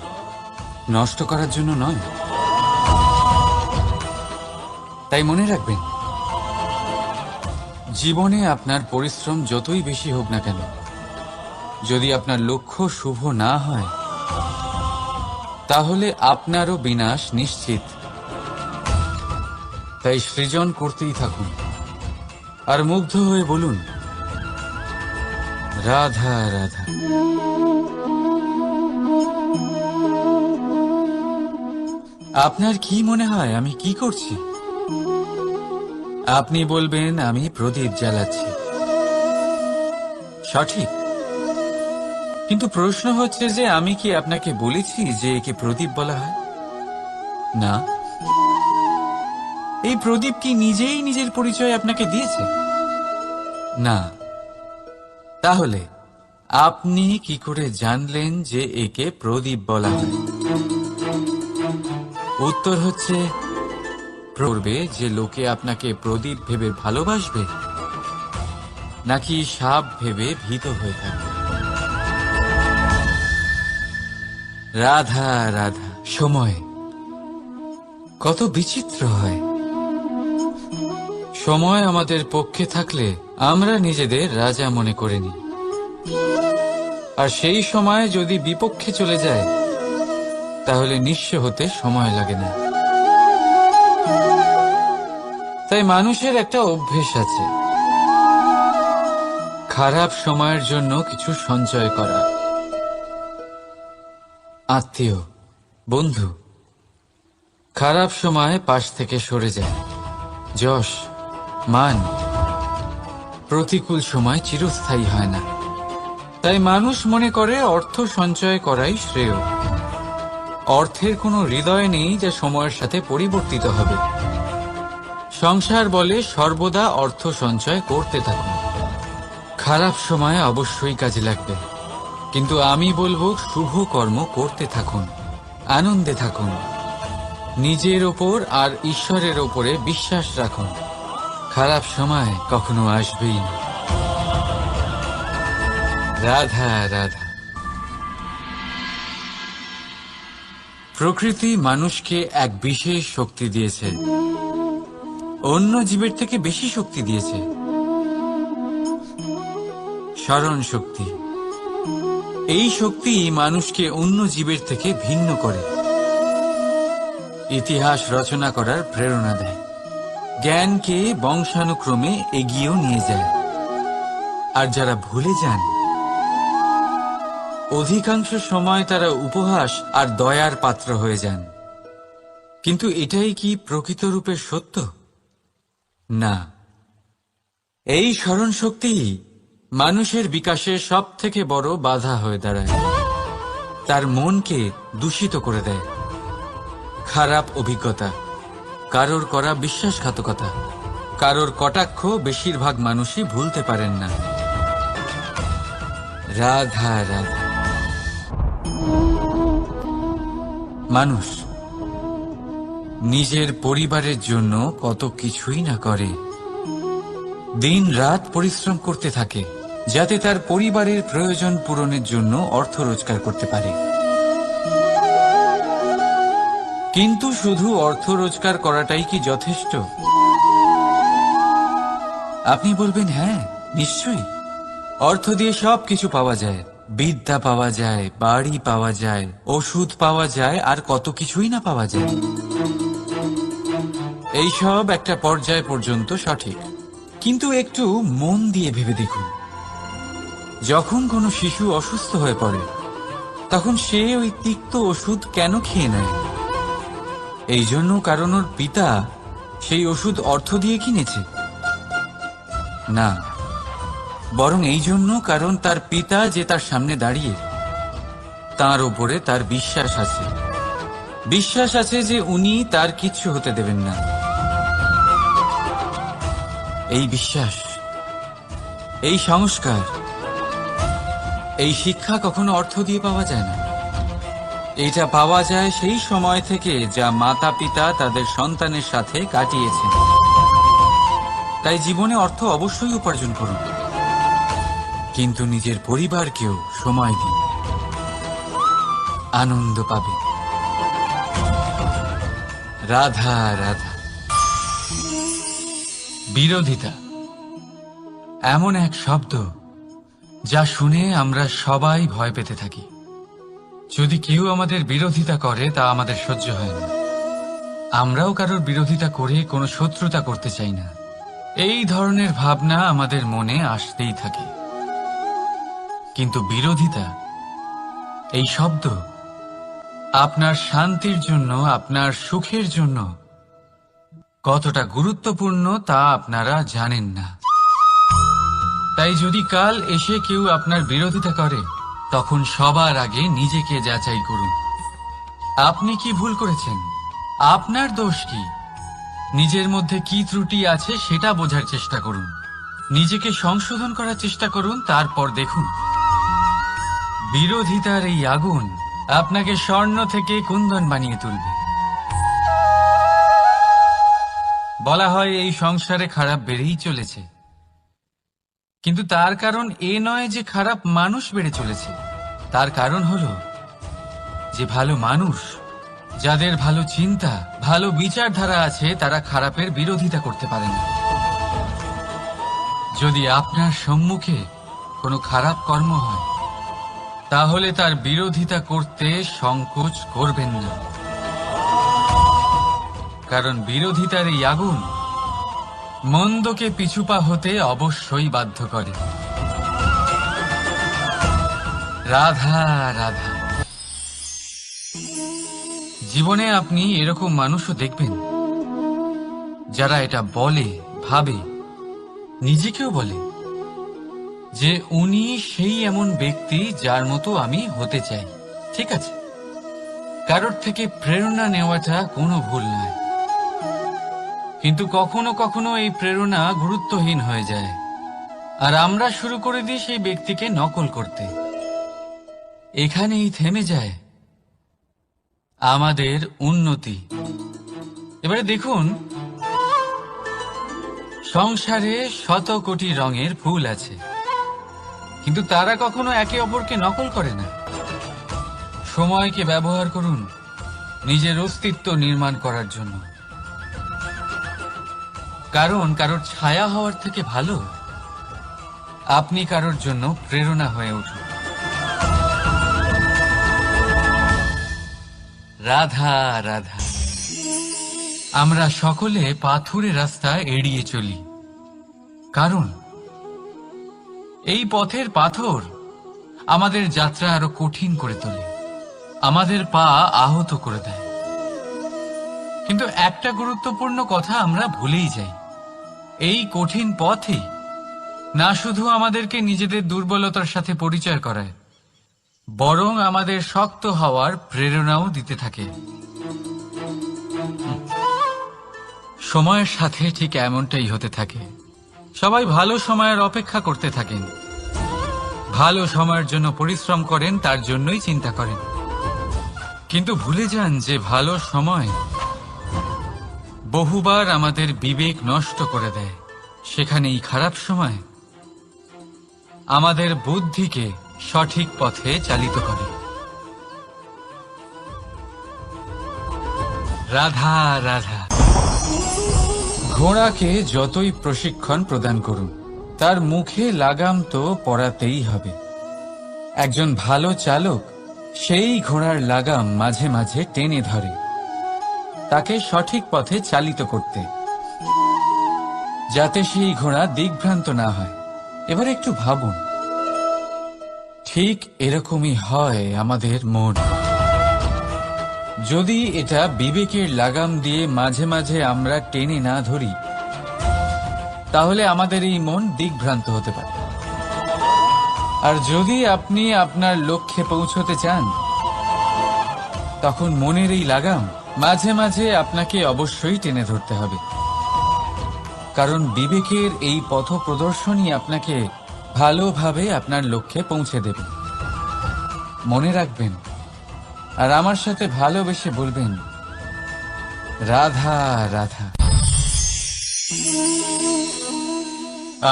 নষ্ট করার জন্য নয়। তাই মনে রাখবেন, জীবনে আপনার পরিশ্রম যতই বেশি হোক না কেন, যদি আপনার লক্ষ্য শুভ না হয়, তাহলে আপনারও বিনাশ নিশ্চিত। তাই সৃজন করতেই থাকুন আর মুগ্ধ হয়ে বলুন, রাধা রাধা। আপনার কি মনে হয় আমি কি করছি? আপনি বলবেন আমি প্রদীপ জ্বালাচ্ছি। সঠিক, কিন্তু প্রশ্ন হচ্ছে যে আমি কি আপনাকে বলেছি যে একে প্রদীপ বলা হয়? না। এই প্রদীপ কি নিজেই নিজের পরিচয় আপনাকে দিয়েছে? না। তাহলে আপনি কি করে জানলেন যে একে প্রদীপ বলা হয়? উত্তর হচ্ছে, পড়বে যে লোকে আপনাকে প্রদীপ ভেবে ভালোবাসবে নাকি সাপ ভেবে ভীত হয়ে থাকবে। রাধা রাধা। সময় কত বিচিত্র হয়। সময় আমাদের পক্ষে থাকলে আমরা নিজেদের রাজা মনে করে নিই, আর সেই সময় যদি বিপক্ষে চলে যায় তাহলে নিঃস্ব হতে সময় লাগে না। তাই মানুষের একটা অভ্যেস আছে, খারাপ সময়ের জন্য কিছু সঞ্চয় করা। আত্মীয়, বন্ধু খারাপ সময় পাশ থেকে সরে যায়। যশ, মান প্রতিকূল সময় চিরস্থায়ী হয় না। তাই মানুষ মনে করে অর্থ সঞ্চয় করাই শ্রেয়। অর্থের কোনো হৃদয় নেই যা সময়ের সাথে পরিবর্তিত হবে। সংসার বলে সর্বদা অর্থ সঞ্চয় করতে থাকুন। খারাপ সময় অবশ্যই কাজে লাগবে, কিন্তু আমি বলবো শুভ কর্ম করতে থাকুন, আনন্দে থাকুন, নিজের ওপর আর ঈশ্বরের ওপরে বিশ্বাস রাখুন। খারাপ সময় কখনো আসবেই না। রাধা রাধা। প্রকৃতি মানুষকে এক বিশেষ শক্তি দিয়েছে, অন্য জীবের থেকে বেশি শক্তি দিয়েছে। স্মরণ শক্তি। এই শক্তি মানুষকে অন্য জীবের থেকে ভিন্ন করে, ইতিহাস রচনা করার প্রেরণা দেয়, জ্ঞানকে বংশানুক্রমে এগিয়েও নিয়ে যায়। আর যারা ভুলে যান, অধিকাংশ সময় তারা উপহাস আর দয়ার পাত্র হয়ে যান। কিন্তু এটাই কি প্রকৃত রূপে সত্য? না। এই স্মরণ শক্তি মানুষের বিকাশের সব থেকে বড় বাধা হয়ে দাঁড়ায়। তার মনকে দূষিত করে দেয়। খারাপ অভিজ্ঞতা, কারোর করা বিশ্বাসঘাতকতা, কারোর কটাক্ষ বেশিরভাগ মানুষই ভুলতে পারেন না। রাধা রাধা। মানুষ নিজের পরিবারের জন্য কত কিছুই না করে, দিন রাত পরিশ্রম করতে থাকে যাতে তার পরিবারের প্রয়োজন পূরণের জন্য অর্থ রোজগার করতে পারে। কিন্তু শুধু অর্থ রোজগার করাটাই কি যথেষ্ট? আপনি বলবেন হ্যাঁ, নিশ্চয়ই। অর্থ দিয়ে সব কিছু পাওয়া যায়, বিদ্যা পাওয়া যায়, বাড়ি পাওয়া যায়, ওষুধ পাওয়া যায়, আর কত কিছুই না পাওয়া যায়। এইসব একটা পর্যায় পর্যন্ত সঠিক, কিন্তু একটু মন দিয়ে ভেবে দেখুন, যখন কোনো শিশু অসুস্থ হয়ে পড়ে তখন সে ওই তিক্ত ওষুধ কেন খেয়ে নেয়? এই জন্য কারণ ওর পিতা সেই ওষুধ অর্থ দিয়ে কিনেছে? না, বরং এই জন্য কারণ তার পিতা যে তার সামনে দাঁড়িয়ে, তার ওপরে তার বিশ্বাস আছে। বিশ্বাস আছে যে উনি তার কিচ্ছু হতে দেবেন না। এই বিশ্বাস, এই সংস্কার, এই শিক্ষা কখনো অর্থ দিয়ে পাওয়া যায় না। এটা পাওয়া যায় সেই সময় থেকে যা মাতা পিতা তাদের সন্তানের সাথে কাটিয়েছেন। তাই জীবনে অর্থ অবশ্যই উপার্জন করুন, কিন্তু নিজের পরিবারকেও সময় দিন, আনন্দ পাবে। রাধা রাধা। বিরোধিতা এমন এক শব্দ যা শুনে আমরা সবাই ভয় পেতে থাকি। যদি কেউ আমাদের বিরোধিতা করে তা আমাদের সহ্য হয় না। আমরাও কারোর বিরোধিতা করে কোনো শত্রুতা করতে চাই না। এই ধরনের ভাবনা আমাদের মনে আসতেই থাকে। কিন্তু বিরোধিতা এই শব্দ আপনার শান্তির জন্য, আপনার সুখের জন্য কতটা গুরুত্বপূর্ণ তা আপনারা জানেন না। তাই যদি কাল এসে কেউ আপনার বিরোধিতা করে, তখন সবার আগে নিজেকে যাচাই করুন। আপনি কি ভুল করেছেন? আপনার দোষ কি? নিজের মধ্যে কি ত্রুটি আছে সেটা বোঝার চেষ্টা করুন। নিজেকে সংশোধন করার চেষ্টা করুন, তারপর দেখুন বিরোধিতার এই আগুন আপনাকে স্বর্ণ থেকে কুন্দন বানিয়ে তুলবে। বলা হয় এই সংসারে খারাপ বেড়েই চলেছে, কিন্তু তার কারণ এ নয় যে খারাপ মানুষ বেড়ে চলেছে। তার কারণ হলো যে ভালো মানুষ, যাদের ভালো চিন্তা, ভালো বিচারধারা আছে, তারা খারাপের বিরোধিতা করতে পারে না। যদি আপনার সম্মুখে কোনো খারাপ কর্ম হয়, তাহলে তার বিরোধিতা করতে সংকোচ করবেন না, কারণ বিরোধিতার এই আগুন মন্দকে পিছুপা হতে অবশ্যই বাধ্য করে। রাধা রাধা। জীবনে আপনি এরকম মানুষও দেখবেন যারা এটা বলে, ভাবে, নিজেকেও বলে যে উনি সেই এমন ব্যক্তি যার মতো আমি হতে চাই। ঠিক আছে, কারোর থেকে প্রেরণা নেওয়াটা কোনো ভুল নয়, কিন্তু কখনো কখনো এই প্রেরণা গুরুত্বহীন হয়ে যায় আর আমরা শুরু করে দিই সেই ব্যক্তিকে নকল করতে। এখানেই থেমে যায় আমাদের উন্নতি। এবারে দেখুন, সংসারে শত কোটি রঙের ফুল আছে, কিন্তু তারা কখনো একে অপরকে নকল করে না। সময়কে ব্যবহার করুন নিজের অস্তিত্ব নির্মাণ করার জন্য, কারণ কারোর ছায়া হওয়ার থেকে ভালো আপনি কারোর জন্য প্রেরণা হয়ে উঠুন। রাধা রাধা। আমরা সকলে পাথুরে রাস্তা এড়িয়ে চলি, কারণ এই পথের পাথর আমাদের যাত্রা আরো কঠিন করে তোলে, আমাদের পা আহত করে দেয়। কিন্তু একটা গুরুত্বপূর্ণ কথা আমরা ভুলেই যাই, এই কঠিন পথই না শুধু আমাদেরকে নিজেদের দুর্বলতার সাথে পরিচয় করায়, বরং আমাদের শক্ত হওয়ার প্রেরণাও দিতে থাকে। সময়ের সাথে ঠিক এমনটাই হতে থাকে। সবাই ভালো সময়ের অপেক্ষা করতে থাকেন, ভালো সময়ের জন্য পরিশ্রম করেন, তার জন্যই চিন্তা করেন, কিন্তু ভুলে যান যে ভালো সময় বহুবার আমাদের বিবেক নষ্ট করে দেয়। সেখানেই খারাপ সময় আমাদের বুদ্ধিকে সঠিক পথে চালিত করে। রাধা রাধা। ঘোড়াকে যতই প্রশিক্ষণ প্রদান করুন, তার মুখে লাগাম তো পরাতেই হবে। একজন ভালো চালক সেই ঘোড়ার লাগাম মাঝে মাঝে টেনে ধরে, তাকে সঠিক পথে চালিত করতে, যাতে সেই ঘোড়া দিগ্ভ্রান্ত না হয়। এবার একটু ভাবুন, ঠিক এরকমই হয় আমাদের মন। যদি এটা বিবেকের লাগাম দিয়ে মাঝে মাঝে আমরা টেনে না ধরি, তাহলে আমাদের এই মন দিগ্ভ্রান্ত হতে পারে। আর যদি আপনি আপনার লক্ষ্যে পৌঁছতে চান, তখন মনের এই লাগাম মাঝে মাঝে আপনাকে অবশ্যই টেনে ধরতে হবে, কারণ বিবেকের এই পথ প্রদর্শনই আপনাকে ভালোভাবে আপনার লক্ষ্যে পৌঁছে দেবে। মনে রাখবেন আর আমার সাথে ভালোবেসে বলবেন, রাধা রাধা।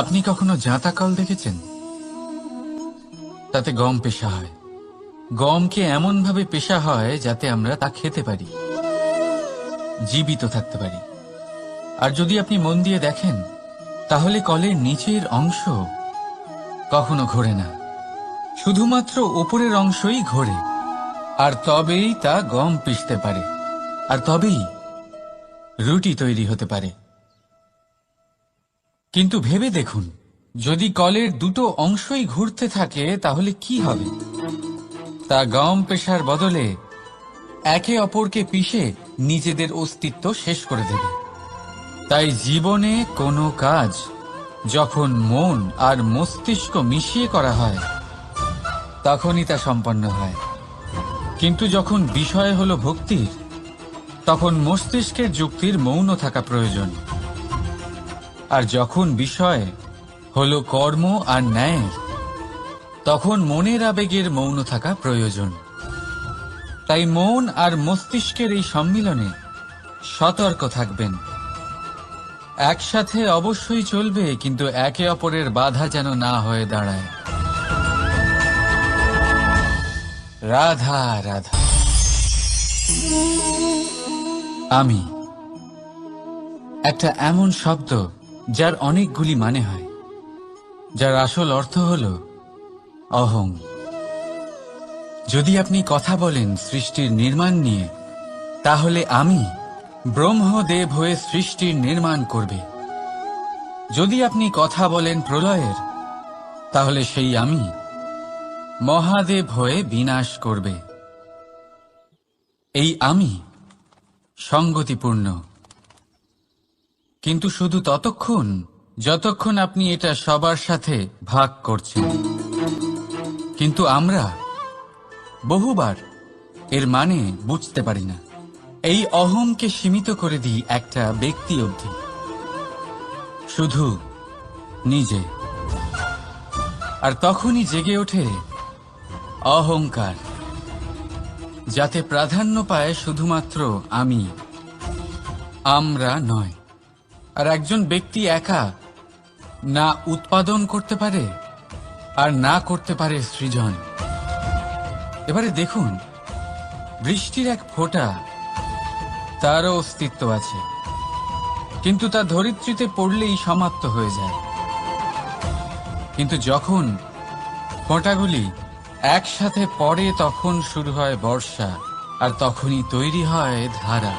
আপনি কখনো জাঁতা কল দেখেছেন? তাতে গম পেশা হয়। গমকে এমন ভাবে পেশা হয় যাতে আমরা তা খেতে পারি, জীবিত থাকতে পারি। আর যদি আপনি মন দিয়ে দেখেন তাহলে কলের নিচের অংশ কখনো ঘোরে না, শুধুমাত্র ওপরের অংশই ঘোরে। আর তবেই তা গম পিষতে পারে, আর তবেই রুটি তৈরি হতে পারে। কিন্তু ভেবে দেখুন, যদি কলের দুটো অংশই ঘুরতে থাকে তাহলে কি হবে? তা গম পেশার বদলে একে অপরকে পিষে নিজেদের অস্তিত্ব শেষ করে দেবে। তাই জীবনে কোনো কাজ যখন মন আর মস্তিষ্ক মিশিয়ে করা হয় তখনই তা সম্পন্ন হয়। কিন্তু যখন বিষয় হলো ভক্তির, তখন মস্তিষ্কের যুক্তির মৌন থাকা প্রয়োজন। আর যখন বিষয় হলো কর্ম আর ন্যায়, তখন মনের আবেগের মৌন থাকা প্রয়োজন। তাই মন আর মস্তিষ্কের এই সম্মিলনে সতর্ক থাকবেন। একসাথে অবশ্যই চলবে, কিন্তু একে অপরের বাধা যেন না হয়ে দাঁড়ায়। রাধা রাধা। আমি একটা এমন শব্দ যার অনেকগুলি মানে হয়, যার আসল অর্থ হল অহং। যদি আপনি কথা বলেন সৃষ্টির নির্মাণ নিয়ে, তাহলে আমি ব্রহ্মদেব হয়ে সৃষ্টির নির্মাণ করবে। যদি আপনি কথা বলেন প্রলয়ের, তাহলে সেই আমি মহাদেব হয়ে বিনাশ করবে। এই আমি সঙ্গতিপূর্ণ, কিন্তু শুধু ততক্ষণ যতক্ষণ আপনি এটা সবার সাথে ভাগ করছেন। কিন্তু আমরা বহুবার এর মানে বুঝতে পারি না। এই অহংকে সীমিত করে দিই একটা ব্যক্তি অবধি, শুধু নিজে। আর তখনই জেগে ওঠে অহংকার, যাতে প্রাধান্য পায় শুধুমাত্র আমি, আমরা নয়। আর একজন ব্যক্তি একা না উৎপাদন করতে পারে আর না করতে পারে সৃজন। এবারে দেখুন, বৃষ্টির এক ফোঁটা, তারও অস্তিত্ব আছে, কিন্তু তা ধরিত্রীতে পড়লেই সমাপ্ত হয়ে যায়। কিন্তু যখন ফোঁটাগুলি একসাথে পড়ে তখন শুরু হয় বর্ষা, আর তখনই তৈরি হয় ধারা।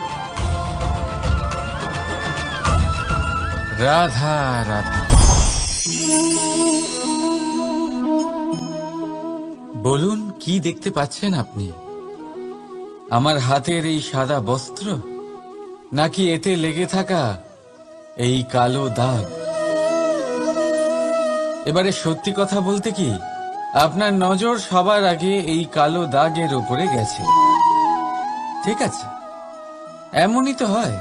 রাধা রাধা। বলুন, কি দেখতে পাচ্ছেন আপনি? আমার হাতের এই সাদা বস্ত্র, নাকি এতে লেগে থাকা এই কালো দাগ? এবারে সত্যি কথা বলতে কি, আপনার নজর সবার আগে এই কালো দাগের উপরে গেছে। ঠিক আছে, এমনই তো হয়।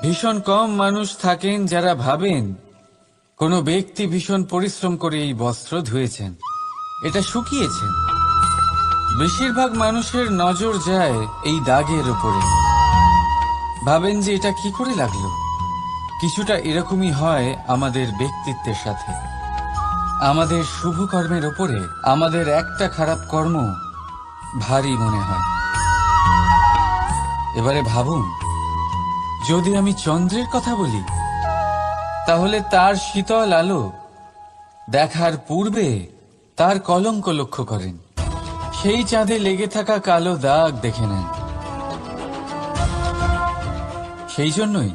ভীষণ কম মানুষ থাকেন যারা ভাবেন কোনো ব্যক্তি ভীষণ পরিশ্রম করে এই বস্ত্র ধুয়েছেন, এটা শুকিয়েছেন। বেশিরভাগ মানুষের নজর যায় এই দাগের উপরে, ভাবেন যে এটা কি করে লাগলো। কিছুটা এরকমই হয় আমাদের ব্যক্তিত্বের সাথে। আমাদের শুভ কর্মের ওপরে আমাদের একটা খারাপ কর্ম ভারী মনে হয়। এবারে ভাবুন, যদি আমি চন্দ্রের কথা বলি, তাহলে তার শীতল আলো দেখার পূর্বে তার কলঙ্ক লক্ষ্য করেন, সেই চাঁদে লেগে থাকা কালো দাগ দেখে নেন। সেই জন্যই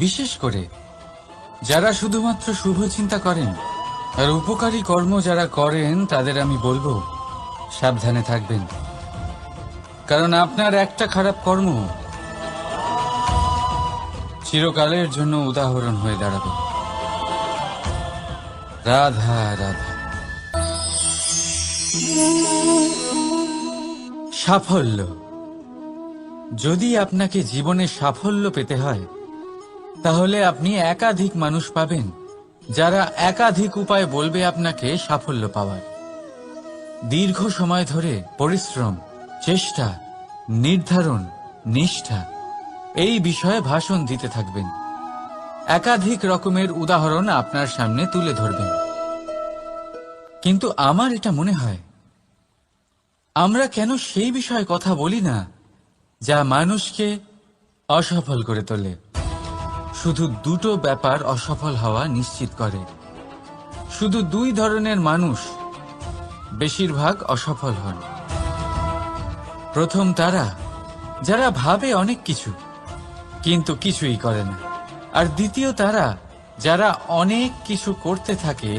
বিশেষ করে যারা শুধুমাত্র শুভ চিন্তা করেন আর উপকারী কর্ম যারা করেন, তাদের আমি বলবো সাবধানে থাকবেন। কারণ আপনার একটা খারাপ কর্ম চিরকালের জন্য উদাহরণ হয়ে দাঁড়াবে। রাধা রাধা। সাফল্য। যদি আপনাকে জীবনে সাফল্য পেতে হয়, তাহলে আপনি একাধিক মানুষ পাবেন যারা একাধিক উপায় বলবে আপনাকে সাফল্য পাওয়ার। দীর্ঘ সময় ধরে পরিশ্রম, চেষ্টা, নির্ধারণ, নিষ্ঠা এই বিষয়ে ভাষণ দিতে থাকবেন। একাধিক রকমের উদাহরণ আপনার সামনে তুলে ধরবেন। কিন্তু আমার এটা মনে হয়, আমরা কেন সেই বিষয়ে কথা বলি না যা মানুষকে অসফল করে তোলে? শুধু দুটো ব্যাপার অসফল হওয়া নিশ্চিত করে। শুধু দুই ধরনের মানুষ বেশিরভাগ অসফল হন। প্রথম তারা যারা ভাবে অনেক কিছু কিন্তু কিছুই করে না, আর দ্বিতীয় তারা যারা অনেক কিছু করতে থাকে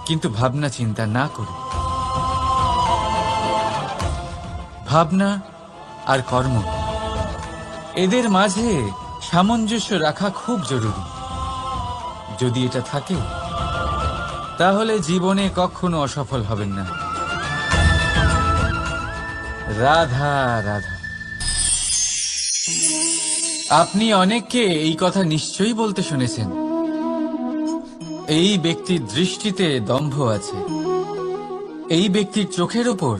কিন্তু ভাবনা চিন্তা না করে। ভাবনা আর কর্ম, এদের মাঝে সামঞ্জস্য রাখা খুব জরুরি। যদি এটা থাকে তাহলে জীবনে কখনো অসফল হবেন না। রাধা রাধা। আপনি অনেককে এই কথা নিশ্চয়ই বলতে শুনেছেন, এই ব্যক্তির দৃষ্টিতে দম্ভ আছে, এই ব্যক্তির চোখের ওপর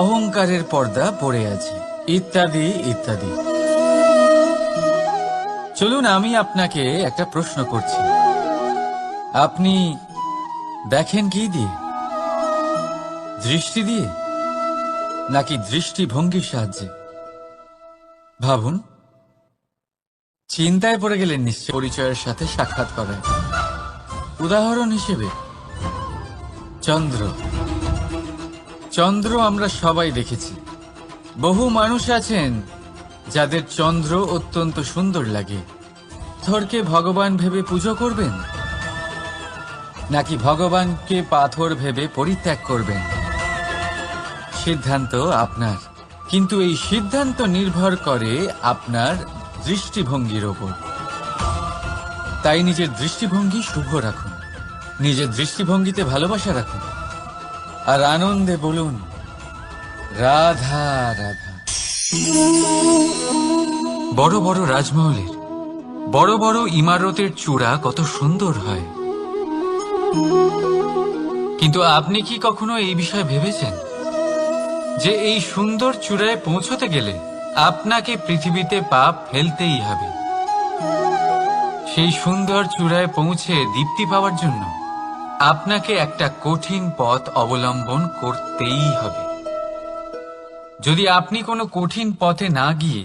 অহংকারের পর্দা পড়ে আছে, ইত্যাদি ইত্যাদি। চলুন আমি আপনাকে একটা প্রশ্ন করছি, আপনি দেখেন কি দিয়ে? দৃষ্টি দিয়ে নাকি দৃষ্টিভঙ্গির সাহায্যে? ভাবুন। চিন্তায় পড়ে গেলেন নিশ্চয় পরিচয়ের সাথে সাক্ষাৎ করায়। উদাহরণ হিসেবে চন্দ্র। চন্দ্র আমরা সবাই দেখেছি। বহু মানুষ আছেন যাদের চন্দ্র অত্যন্ত সুন্দর লাগে। পাথরকে ভগবান ভেবে পুজো করবেন নাকি ভগবানকে পাথর ভেবে পরিত্যাগ করবেন? সিদ্ধান্ত আপনার, কিন্তু এই সিদ্ধান্ত নির্ভর করে আপনার দৃষ্টিভঙ্গির ওপর। তাই নিজের দৃষ্টিভঙ্গি শুভ রাখুন, নিজের দৃষ্টিভঙ্গিতে ভালোবাসা রাখুন, আর আনন্দে বলুন রাধা রাধা। বড় বড় রাজমহলের বড় বড় ইমারতের চূড়া কত সুন্দর হয়, কিন্তু আপনি কি কখনো এই বিষয়ে ভেবেছেন যে এই সুন্দর চূড়ায় পৌঁছতে গেলে আপনাকে পৃথিবীতে পা ফেলতেই হবে? সেই সুন্দর চূড়ায় পৌঁছে দীপ্তি পাওয়ার জন্য আপনাকে একটা কঠিন পথ অবলম্বন করতেই হবে। যদি আপনি কোনো কঠিন পথে না গিয়ে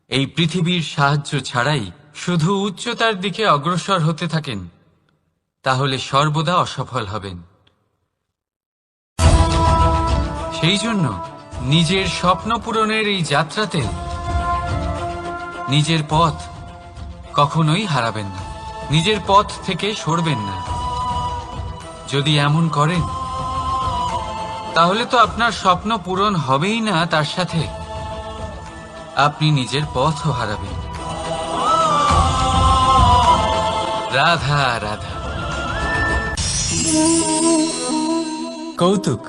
এই পৃথিবীর সাহায্য ছাড়াই শুধু উচ্চতার দিকে অগ্রসর হতে থাকেন, তাহলে সর্বদা অসফল হবেন। সেই জন্য নিজের স্বপ্ন পূরণের এই যাত্রাতে নিজের পথ কখনোই হারাবেন না, নিজের পথ থেকে সরবেন না। যদি এমন করেন তাহলে তো আপনার স্বপ্ন পূরণ হবেই না, তার সাথে আপনি নিজের পথও হারাবেন। রাধা রাধা। কৌতুক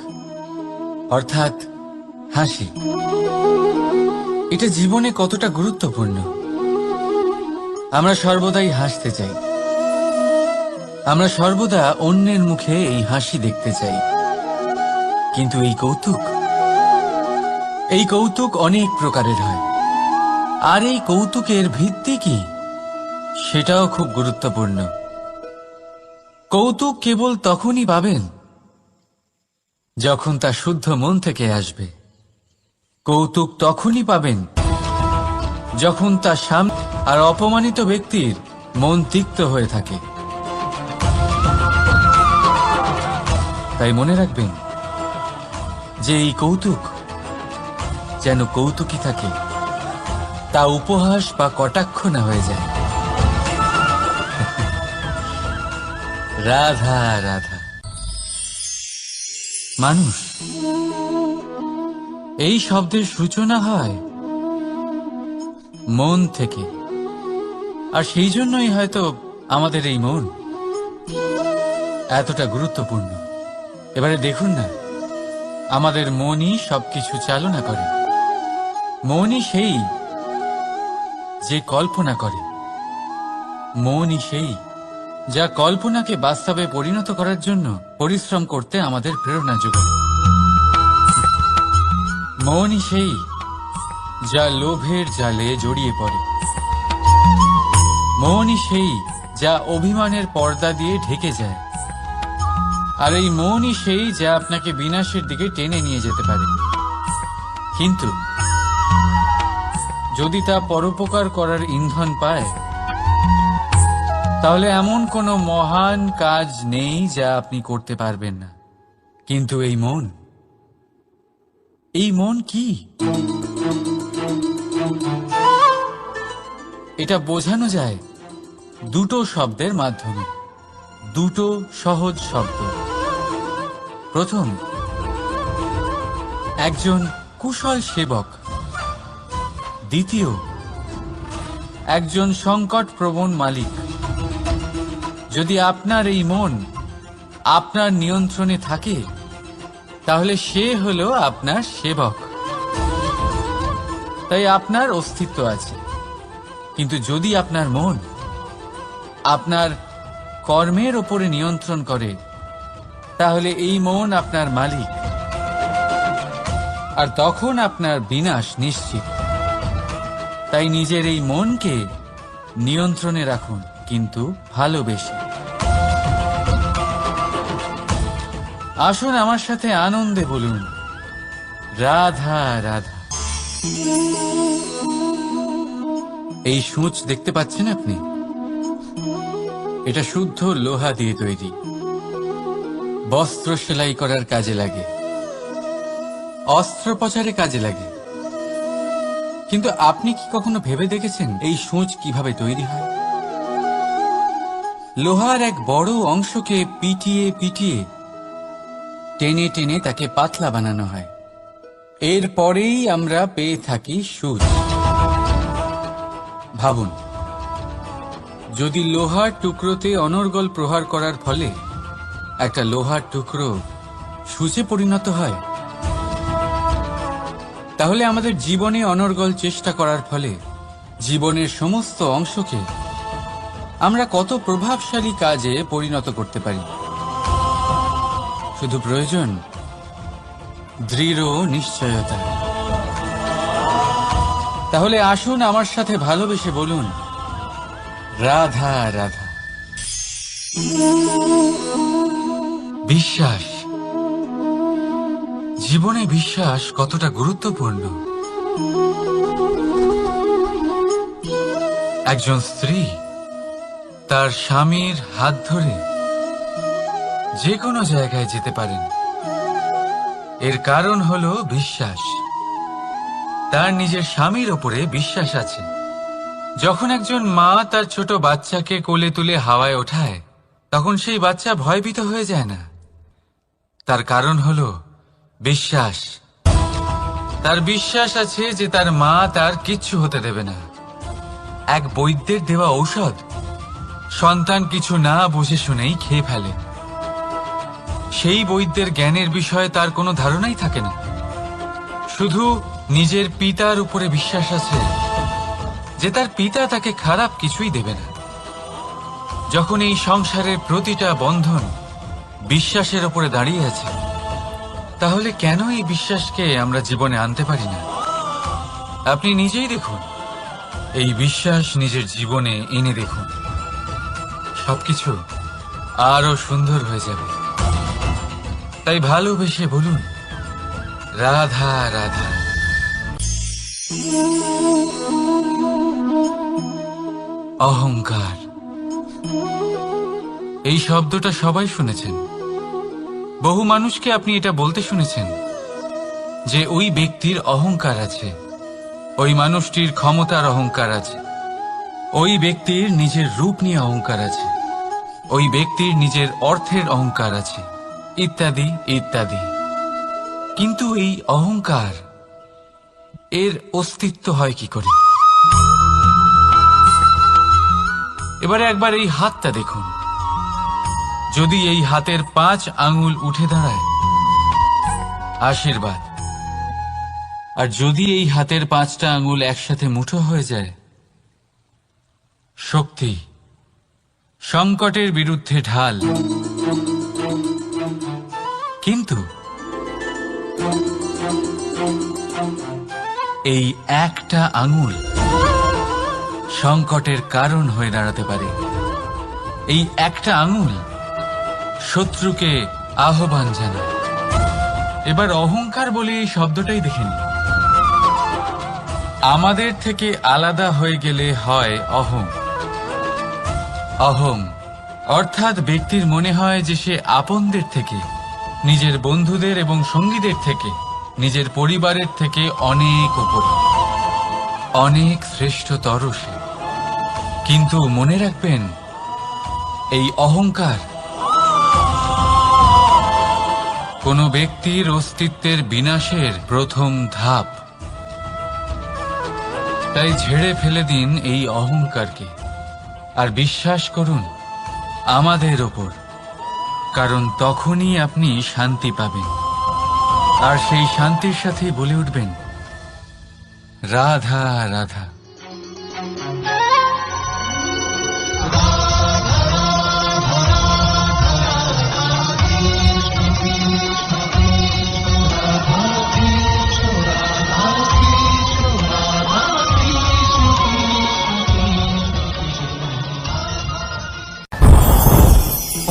অর্থাৎ হাসি, এটা জীবনে কতটা গুরুত্বপূর্ণ। আমরা সর্বদাই হাসতে চাই, আমরা সর্বদা অন্যের মুখে এই হাসি দেখতে চাই। কিন্তু এই কৌতুক অনেক প্রকারের হয়, আর এই কৌতুকের ভিত্তি কি সেটাও খুব গুরুত্বপূর্ণ। কৌতুক কেবল তখনই পাবেন যখন তা শুদ্ধ মন থেকে আসবে। কৌতুক তখনই পাবেন যখন তা সামনে আর অপমানিত ব্যক্তির মন তিক্ত হয়ে থাকে। তাই মনে রাখবেন যে এই কৌতুক যেন কৌতুকই থাকে, তা উপহাস বা কটাক্ষ না হয়ে যায়। রাধা রাধা। মানুষ, এই শব্দের সূচনা হয় মন থেকে, আর সেই জন্যই হয়তো আমাদের এই মন এতটা গুরুত্বপূর্ণ। এবারে দেখুন না, আমাদের মনই সবকিছু চালনা করে। মনই সেই যে কল্পনা করে, মনই সেই যা কল্পনাকে বাস্তবে পরিণত করার জন্য পরিশ্রম করতে আমাদের প্রেরণা যোগায়। মনই সেই যা লোভের জালে জড়িয়ে পড়ে। মনই সেই যা অভিমানের পর্দা দিয়ে ঢেকে যায়। আর এই মনই সেই যা আপনাকে বিনাশের দিকে টেনে নিয়ে যেতে পারে। কিন্তু যদি তা পরোপকার করার ইন্ধন পায় তাহলে এমন কোনো মহান কাজ নেই যা আপনি করতে পারবেন না। কিন্তু এই মন কি? এটা বোঝানো যায় দুটো শব্দের মাধ্যমে, দুটো সহজ শব্দ। প্রথম, একজন কুশল সেবক। দ্বিতীয়, একজন সংকটপ্রবণ মালিক। যদি আপনার এই মন আপনার নিয়ন্ত্রণে থাকে, তাহলে সে হলো আপনার সেবক। তাই আপনার অস্তিত্ব আছে। কিন্তু যদি আপনার মন আপনার কর্মের ওপরে নিয়ন্ত্রণ করে, তাহলে এই মন আপনার মালিক, আর তখন আপনার বিনাশ নিশ্চিত। তাই নিজের এই মনকে নিয়ন্ত্রণে রাখুন, কিন্তু ভালোবেসে। আসুন আমার সাথে আনন্দে বলুন, রাধা রাধা। এই সূঁচ দেখতে পাচ্ছেন আপনি? এটা শুদ্ধ লোহা দিয়ে তৈরি। বস্ত্র সেলাই করার কাজে লাগে, অস্ত্রোপচারে কাজে লাগে। কিন্তু আপনি কি কখনো ভেবে দেখেছেন এই সূঁচ কিভাবে তৈরি হয়? লোহার এক বড় অংশকে পিটিয়ে পিটিয়ে টেনে টেনে তাকে পাতলা বানানো হয়। এরপরেই আমরা পেয়ে থাকি সূঁচ। ভাবুন, যদি লোহার টুকরোতে অনর্গল প্রহার করার ফলে একটা লোহার টুকরো সূঁচে পরিণত হয়, তাহলে আমাদের জীবনে অনর্গল চেষ্টা করার ফলে জীবনের সমস্ত অংশকে আমরা কত প্রভাবশালী কাজে পরিণত করতে পারি। শুধু প্রয়োজন দৃঢ় নিশ্চয়তা। তাহলে আসুন আমার সাথে ভালোবেসে বলুন, রাধা রাধা। বিশ্বাস, জীবনে বিশ্বাস কতটা গুরুত্বপূর্ণ। একজন স্ত্রী তার স্বামীর হাত ধরে যে কোনো জায়গায় যেতে পারেন। এর কারণ হলো বিশ্বাস। তার নিজের স্বামীর ওপরে বিশ্বাস আছে। যখন একজন মা তার ছোট বাচ্চাকে কোলে তুলে হাওয়ায় ওঠায়, তখন সেই বাচ্চা ভয়ভীত হয়ে যায় না। তার কারণ হলো বিশ্বাস। তার বিশ্বাস আছে যে তার মা তার কিচ্ছু হতে দেবে না। এক বৈদ্যের দেওয়া ঔষধ সন্তান কিছু না বুঝে শুনেই খেয়ে ফেলে। সেই বৈদ্যের জ্ঞানের বিষয়ে তার কোনো ধারণাই থাকে না। শুধু নিজের পিতার উপরে বিশ্বাস আছে যে তার পিতা তাকে খারাপ কিছুই দেবে না। যখন এই সংসারের প্রতিটা বন্ধন বিশ্বাসের উপরে দাঁড়িয়ে আছে, তাহলে কেন এই বিশ্বাসকে আমরা জীবনে আনতে পারি না? আপনি নিজেই দেখুন, এই বিশ্বাস নিজের জীবনে এনে দেখুন, সবকিছু আরো সুন্দর হয়ে যাবে। তাই ভালোবেসে বলুন, রাধা রাধা। অহংকার, এই শব্দটা সবাই শুনেছেন। বহু মানুষকে আপনি এটা বলতে শুনেছেন যে ওই ব্যক্তির অহংকার আছে, ওই মানুষটির ক্ষমতার অহংকার আছে, ওই ব্যক্তির নিজের রূপ নিয়ে অহংকার আছে, ওই ব্যক্তির নিজের অর্থের অহংকার আছে, ইত্যাদি ইত্যাদি। কিন্তু এই অহংকার, এর অস্তিত্ব হয় কি করে? এবারে একবার এই হাতটা দেখুন। যদি এই হাতের 5 আঙুল উঠে দাঁড়ায়, আশীর্বাদ। আর যদি এই হাতের 5টা আঙুল একসাথে মুঠো হয়ে যায়, শক্তি, সংকটের বিরুদ্ধে ঢাল। কিন্তু এই একটা আঙুল সংকটের কারণ হয়ে দাঁড়াতে পারে। এই একটা আঙুল শত্রুকে আহ্বান জানায়। এবার অহংকার বলে এই শব্দটাই দেখে নিন। আমাদের থেকে আলাদা হয়ে গেলে হয় অহং, অহং অর্থাৎ ব্যক্তির মনে হয় যে সে আপনদের থেকে, নিজের বন্ধুদের এবং সঙ্গীদের থেকে, নিজের পরিবারের থেকে অনেক উপরে, অনেক শ্রেষ্ঠতর সে। কিন্তু মনে রাখবেন, এই অহংকার কোনো ব্যক্তির অস্তিত্বের বিনাশের প্রথম ধাপ। তাই ঝেড়ে ফেলে দিন এই অহংকারকে, আর বিশ্বাস করুন আমাদের ওপর, কারণ তখনই আপনি শান্তি পাবেন। আর সেই শান্তির সাথে বলে উঠবেন, রাধা রাধা।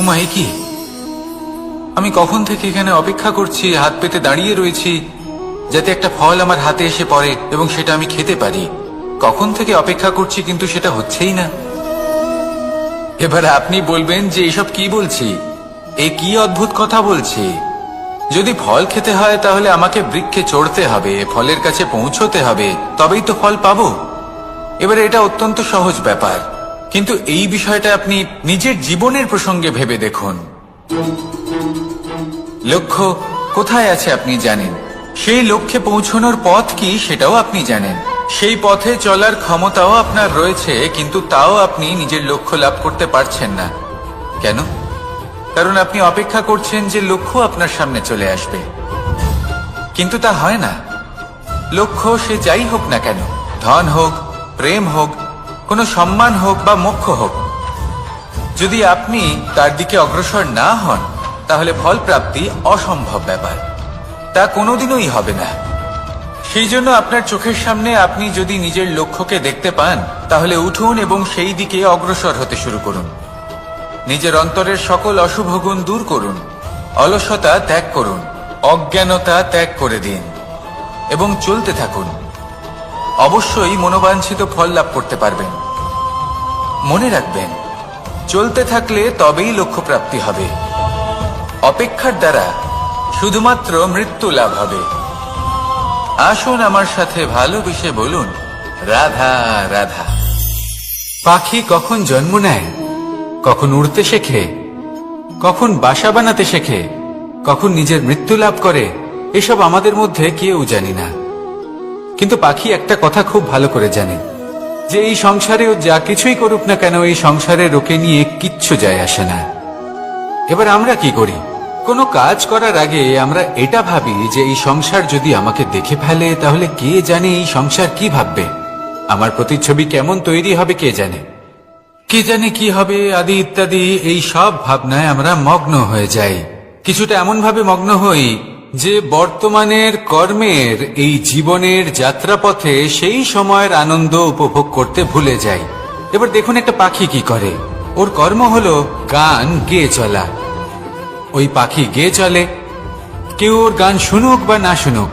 ওমা, এ কি? আমি কখন থেকে এখানে অপেক্ষা করছি, হাত পেতে দাঁড়িয়ে রয়েছি যাতে একটা ফল আমার হাতে এসে পড়ে এবং সেটা আমি খেতে পারি। কখন থেকে অপেক্ষা করছি, কিন্তু সেটা হচ্ছেই না। এবার আপনি বলবেন যে এসব কি বলছি, এ কি অদ্ভুত কথা বলছি। যদি ফল খেতে হয় তাহলে আমাকে বৃক্ষে চড়তে হবে, ফলের কাছে পৌঁছতে হবে, তবেই তো ফল পাবো। এবারে এটা অত্যন্ত সহজ ব্যাপার, কিন্তু এই বিষয়টা আপনি নিজের জীবনের প্রসঙ্গে ভেবে দেখুন। লক্ষ্য কোথায় আছে আপনি জানেন, সেই লক্ষ্যে পৌঁছানোর পথ কি সেটাও আপনি জানেন, সেই পথে চলার ক্ষমতাও আপনার রয়েছে, কিন্তু তাও আপনি নিজের লক্ষ্য লাভ করতে পারছেন না। কেন? কারণ আপনি অপেক্ষা করছেন যে লক্ষ্য আপনার সামনে চলে আসবে, কিন্তু তা হয় না। লক্ষ্য সে যাই হোক না কেন, ধন হোক, প্রেম হোক, কোনো সম্মান হোক বা মোক্ষ হোক, যদি আপনি তার দিকে অগ্রসর না হন তাহলে ফল প্রাপ্তি অসম্ভব ব্যাপার, তা কোনোদিনই হবে না। সেই জন্য আপনার চোখের সামনে আপনি যদি নিজের লক্ষ্যকে দেখতে পান তাহলে উঠুন এবং সেই দিকে অগ্রসর হতে শুরু করুন। নিজের অন্তরের সকল অশুভ গুণ দূর করুন, অলসতা ত্যাগ করুন, অজ্ঞানতা ত্যাগ করে দিন এবং চলতে থাকুন। অবশ্যই মনোবাঞ্ছিত ফল লাভ করতে পারবেন। মনে রাখবেন, চলতে থাকলে তবেই লক্ষ্য প্রাপ্তি হবে। অপেক্ষার দ্বারা শুধুমাত্র মৃত্যু লাভ হবে। আসুন আমার সাথে ভালোবেসে বলুন, রাধা রাধা। পাখি কখন জন্ম নেয়, কখন উড়তে শেখে, কখন বাসা বানাতে শেখে, কখন নিজের মৃত্যু লাভ করে, এসব আমাদের মধ্যে কেউ জানি না। কিন্তু পাখি একটা কথা খুব ভালো করে জানে, যে এই সংসারে ও যা কিছুই করুক না কেন, এই সংসারে ওকে নিয়ে কিচ্ছু যায় আসে না। এবার আমরা কি করি? কোনো কাজ করার আগে আমরা এটা ভাবি যে এই সংসার যদি আমাকে দেখে ফেলে তাহলে কে জানে এই সংসার কি ভাববে, আমার প্রতিচ্ছবি কেমন তৈরি হবে কে জানে, কে জানে কি হবে আদি ইত্যাদি। এই সব ভাবনায় আমরা মগ্ন হয়ে যাই। কিছুটা এমন ভাবে মগ্ন হই যে বর্তমানের কর্মের এই জীবনের যাত্রাপথে সেই সময়ের আনন্দ উপভোগ করতে ভুলে যাই। এবার দেখুন একটা পাখি কি করে, ওর কর্ম হলো গান গেয়ে চলা। ওই পাখি গেয়ে চলে, কেউ ওর গান শুনুক বা না শুনুক,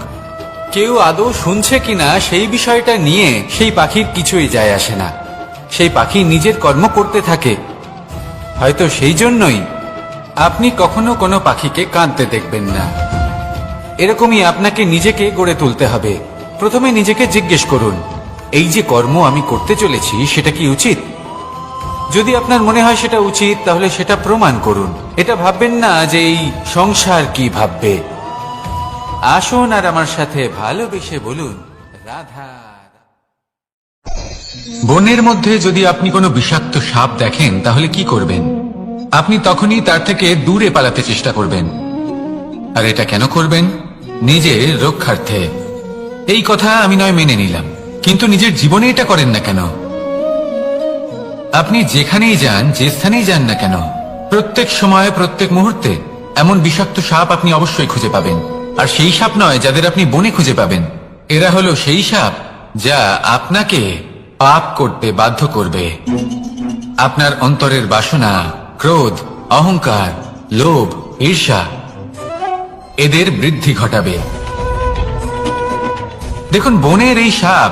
কেউ আদৌ শুনছে কিনা সেই বিষয়টা নিয়ে সেই পাখির কিছুই যায় আসে না। সেই পাখি নিজের কর্ম করতে থাকে। হয়তো সেই জন্যই আপনি কখনো কোনো পাখিকে কাঁদতে দেখবেন না। এরকমই আপনাকে নিজেকে গড়ে তুলতে হবে। প্রথমে নিজেকে জিজ্ঞেস করুন, এই যে কর্ম আমি করতে চলেছি সেটা কি উচিত? যদি আপনার মনে হয় সেটা উচিত তাহলে সেটা প্রমাণ করুন। এটা ভাববেন না যে এই সংসার কি ভাববে। আসুন আর আমার সাথে ভালোবেসে বলুন, রাধা। বনের মধ্যে যদি আপনি কোনো বিষাক্ত সাপ দেখেন তাহলে কি করবেন? আপনি তখনই তার থেকে দূরে পালাতে চেষ্টা করবেন। আর এটা কেন করবেন? নিজের রক্ষার্থে। এই কথা আমি নয় মেনে নিলাম, কিন্তু নিজের জীবনে এটা করেন না কেন? আপনি যেখানেই যান, যে স্থানেই যান না কেন, প্রত্যেক সময় প্রত্যেক মুহূর্তে এমন বিষাক্ত সাপ আপনি অবশ্যই খুঁজে পাবেন। আর সেই সাপ নয় যাদের আপনি বনে খুঁজে পাবেন, এরা হলো সেই সাপ যা আপনাকে পাপ করতে বাধ্য করবে। আপনার অন্তরের বাসনা, ক্রোধ, অহংকার, লোভ, ঈর্ষা এদের বৃদ্ধি ঘটাবে। দেখুন, বনের এই সাপ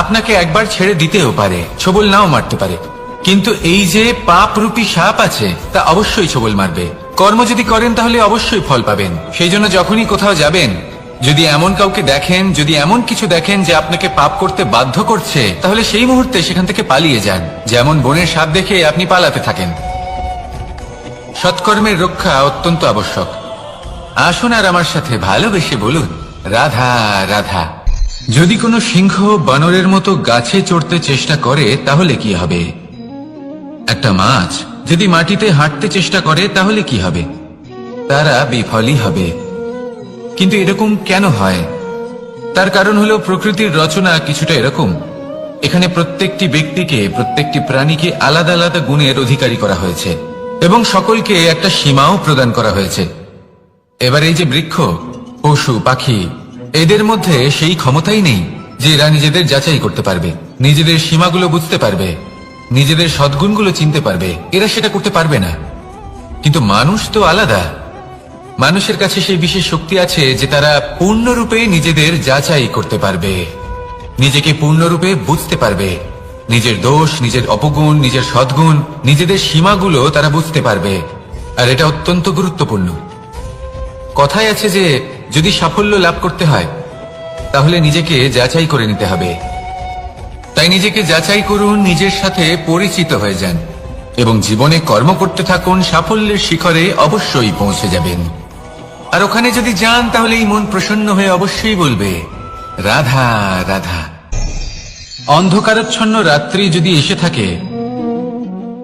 আপনাকে একবার ছেড়ে দিতেও পারে, ছোবল নাও মারতে পারে, কিন্তু এই যে পাপ রূপী সাপ আছে তা অবশ্যই ছোবল মারবে। কর্ম যদি করেন তাহলে অবশ্যই ফল পাবেন। সেই জন্য যখনই কোথাও যাবেন, যদি এমন কাউকে দেখেন, যদি এমন কিছু দেখেন যে আপনাকে পাপ করতে বাধ্য করছে, তাহলে সেই মুহূর্তে সেখান থেকে পালিয়ে যান। যেমন বনের সাপ দেখে আপনি পালাতে থাকেন। সৎকর্মের রক্ষা অত্যন্ত আবশ্যক। আসুন আর আমার সাথে ভালোবেসে বলুন, রাধা রাধা। যদি কোনো সিংহ বানরের মতো গাছে চড়তে চেষ্টা করে তাহলে কি হবে? একটা মাছ যদি মাটিতে হাঁটতে চেষ্টা করে তাহলে কি হবে? তারা বিফলই হবে। কিন্তু এরকম কেন হয়? তার কারণ হলো প্রকৃতির রচনা কিছুটা এরকম। এখানে প্রত্যেকটি ব্যক্তিকে, প্রত্যেকটি প্রাণীকে আলাদা আলাদা গুণের অধিকারী করা হয়েছে এবং সকলকে একটা সীমাও প্রদান করা হয়েছে। এবার এই যে বৃক্ষ, পশু, পাখি, এদের মধ্যে সেই ক্ষমতাই নেই যে এরা নিজেদের যাচাই করতে পারবে, নিজেদের সীমাগুলো বুঝতে পারবে, নিজেদের সদ্গুণগুলো চিনতে পারবে। এরা সেটা করতে পারবে না। কিন্তু মানুষ তো আলাদা। মানুষের কাছে সেই বিশেষ শক্তি আছে যে তারা পূর্ণরূপে নিজেদের যাচাই করতে পারবে, নিজেকে পূর্ণরূপে বুঝতে পারবে, নিজের দোষ, নিজের অপগুণ, নিজের সদ্গুণ, নিজেদের সীমাগুলো তারা বুঝতে পারবে। আর এটা অত্যন্ত গুরুত্বপূর্ণ। কথায় আছে যে যদি সাফল্য লাভ করতে হয় তাহলে নিজেকে যাচাই করে নিতে হবে। তাই নিজেকে যাচাই করুন, নিজের সাথে পরিচিত হয়ে যান এবং জীবনে কর্ম করতে থাকুন। সাফল্যের শিখরে অবশ্যই পৌঁছে যাবেন। আর ওখানে যদি যান তাহলে এই মন প্রসন্ন হয়ে অবশ্যই বলবে, রাধা রাধা। অন্ধকারাচ্ছন্ন রাত্রি যদি এসে থাকে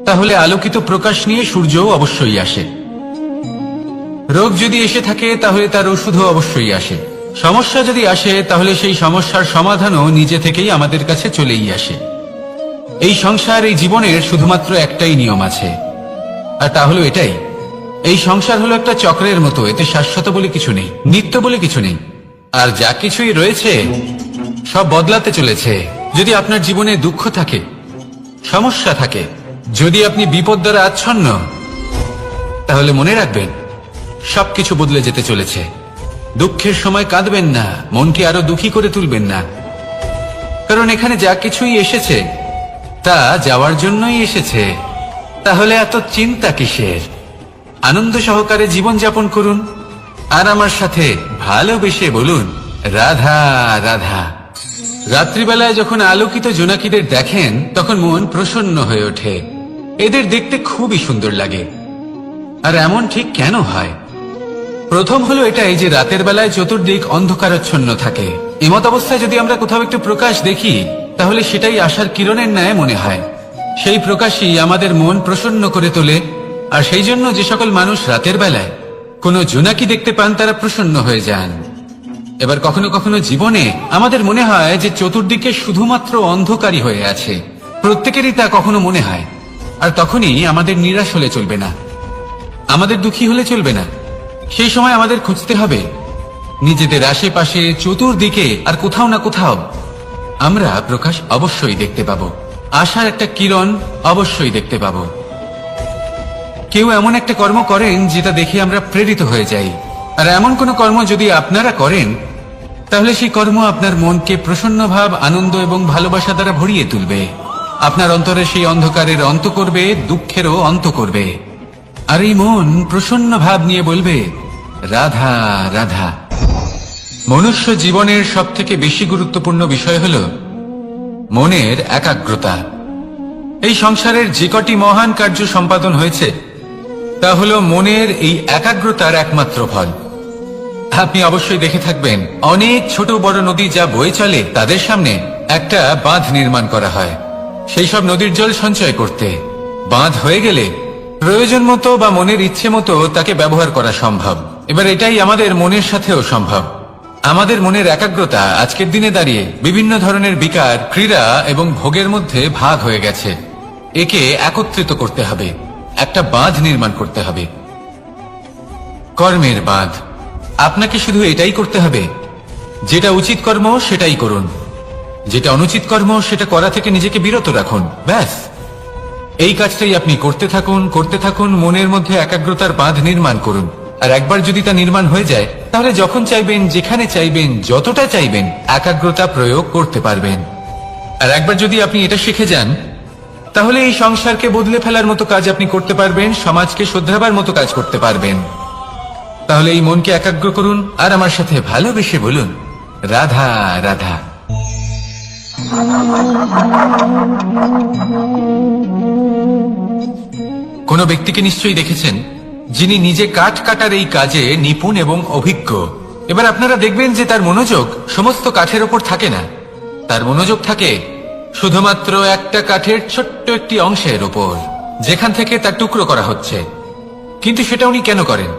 তাহলে আলোকিত প্রকাশ নিয়ে সূর্যও অবশ্যই আসে। রোগ যদি এসে থাকে তাহলে তার ওষুধও অবশ্যই আসে। সমস্যা যদি আসে তাহলে সেই সমস্যার সমাধানও নিজে থেকেই আমাদের কাছে চলেই আসে। এই সংসার, এই জীবনের শুধুমাত্র একটাই নিয়ম আছে, আর তা হলো এটাই, এই সংসার হলো একটা চক্রের মতো। এতে শাশ্বত বলে কিছু নেই, নিত্য বলে কিছু নেই। আর যা কিছুই রয়েছে সব বদলাতে চলেছে। যদি আপনার জীবনে দুঃখ থাকে, সমস্যা থাকে, যদি আপনি বিপদ দ্বারা আচ্ছন্ন, তাহলে মনে রাখবেন সবকিছু বদলে যেতে চলেছে। দুঃখের সময় কাঁদবেন না, মনকে আরো দুঃখী করে তুলবেন না, কারণ এখানে যা কিছুই এসেছে তা যাওয়ার জন্যই এসেছে। তাহলে এত চিন্তা কিসের? আনন্দ সহকারে জীবন যাপন করুন আর আমার সাথে ভালোবেসে বলুন, রাধা রাধা। রাত্রিবেলায় যখন আলোকিত জোনাকিদের দেখেন তখন মন প্রসন্ন হয়ে ওঠে। এদের দেখতে খুবই সুন্দর লাগে। আর এমন ঠিক কেন হয়? প্রথম হলো এটাই যে রাতের বেলায় চতুর্দিক অন্ধকারাচ্ছন্ন থাকে। এমত অবস্থায় যদি আমরা কোথাও একটু প্রকাশ দেখি তাহলে সেটাই আশার কিরণের ন্যায় মনে হয়। সেই প্রকাশই আমাদের মন প্রসন্ন করে তোলে। আর সেই জন্য যে সকল মানুষ রাতের বেলায় কোনো জোনাকি দেখতে পান তারা প্রসন্ন হয়ে যান। এবার কখনো কখনো জীবনে আমাদের মনে হয় যে চতুর্দিকে শুধুমাত্র অন্ধকারই হয়ে আছে। প্রত্যেকেরই তা কখনো মনে হয়। আর তখনই আমাদের নিরাশ হলে চলবে না, আমাদের দুঃখী হলে চলবে না। সেই সময় আমাদের খুঁজতে হবে নিজেদের আশেপাশে, চতুর্দিকে, আর কোথাও না কোথাও আমরা প্রকাশ অবশ্যই দেখতে পাবো, আশার একটা কিরণ অবশ্যই দেখতে পাবো। কেউ এমন একটা কর্ম করেন যেটা দেখে আমরা প্রেরিত হয়ে যাই। আর এমন কোন কর্ম যদি আপনারা করেন তাহলে সেই কর্ম আপনার মনকে প্রসন্ন ভাব, আনন্দ এবং ভালোবাসা দ্বারা ভরিয়ে তুলবে। আপনার অন্তরে সেই অন্ধকারের অন্ত করবে, দুঃখেরও অন্ত করবে। আর এই মন প্রসন্ন ভাব নিয়ে বলবে, রাধা রাধা। মনুষ্য জীবনের সব থেকে বেশি গুরুত্বপূর্ণ বিষয় হল মনের একাগ্রতা। এই সংসারের যে কটি মহান কার্য সম্পাদন হয়েছে তা হল মনের এই একাগ্রতার একমাত্র ফল। আপনি অবশ্যই দেখে থাকবেন অনেক ছোট বড় নদী যা বয়ে চলে তাদের সামনে একটা বাঁধ নির্মাণ করা হয় সেই সব নদীর জল সঞ্চয় করতে। বাঁধ হয়ে গেলে প্রয়োজন মতো বা মনের ইচ্ছে মতো তাকে ব্যবহার করা সম্ভব। এবার এটাই আমাদের মনের সাথেও সম্ভব। আমাদের মনের একাগ্রতা আজকের দিনে দাঁড়িয়ে বিভিন্ন ধরনের বিকার, ক্রীড়া এবং ভোগের মধ্যে ভাগ হয়ে গেছে। একে একত্রিত করতে হবে, একটা বাঁধ নির্মাণ করতে হবে, কর্মের বাঁধ। আপনাকে শুধু এটাই করতে হবে, যেটা উচিত কর্ম সেটাই করুন, যেটা অনুচিত কর্ম সেটা করা থেকে নিজেকে বিরত রাখুন। ব্যাস, এই কাজটাই আপনি করতে থাকুন, করতে থাকুন। মনের মধ্যে একাগ্রতার বাঁধ নির্মাণ করুন। আর একবার যদি তা নির্মাণ হয়ে যায় তাহলে যখন চাইবেন, যেখানে চাইবেন, যতটা চাইবেন একাগ্রতা প্রয়োগ করতে পারবেন। আর একবার যদি আপনি এটা শিখে যান তাহলে এই সংসারকে বদলে ফেলার মতো কাজ আপনি করতে পারবেন, সমাজকে শোধরাবার মতো কাজ করতে পারবেন। তাহলে এই মনকে একাগ্র করুন আর আমার সাথে ভালোবেসে বলুন, রাধা রাধা। কোন ব্যক্তিকে নিশ্চয়ই দেখেছেন যিনি নিজে কাঠ কাটার এই কাজে নিপুণ এবং অভিজ্ঞ। এবার আপনারা দেখবেন যে তার মনোযোগ সমস্ত কাঠের ওপর থাকে না, তার মনোযোগ থাকে শুধুমাত্র একটা কাঠের ছোট্ট একটি অংশের ওপর, যেখান থেকে তার টুকরো করা হচ্ছে। কিন্তু সেটা উনি কেন করেন?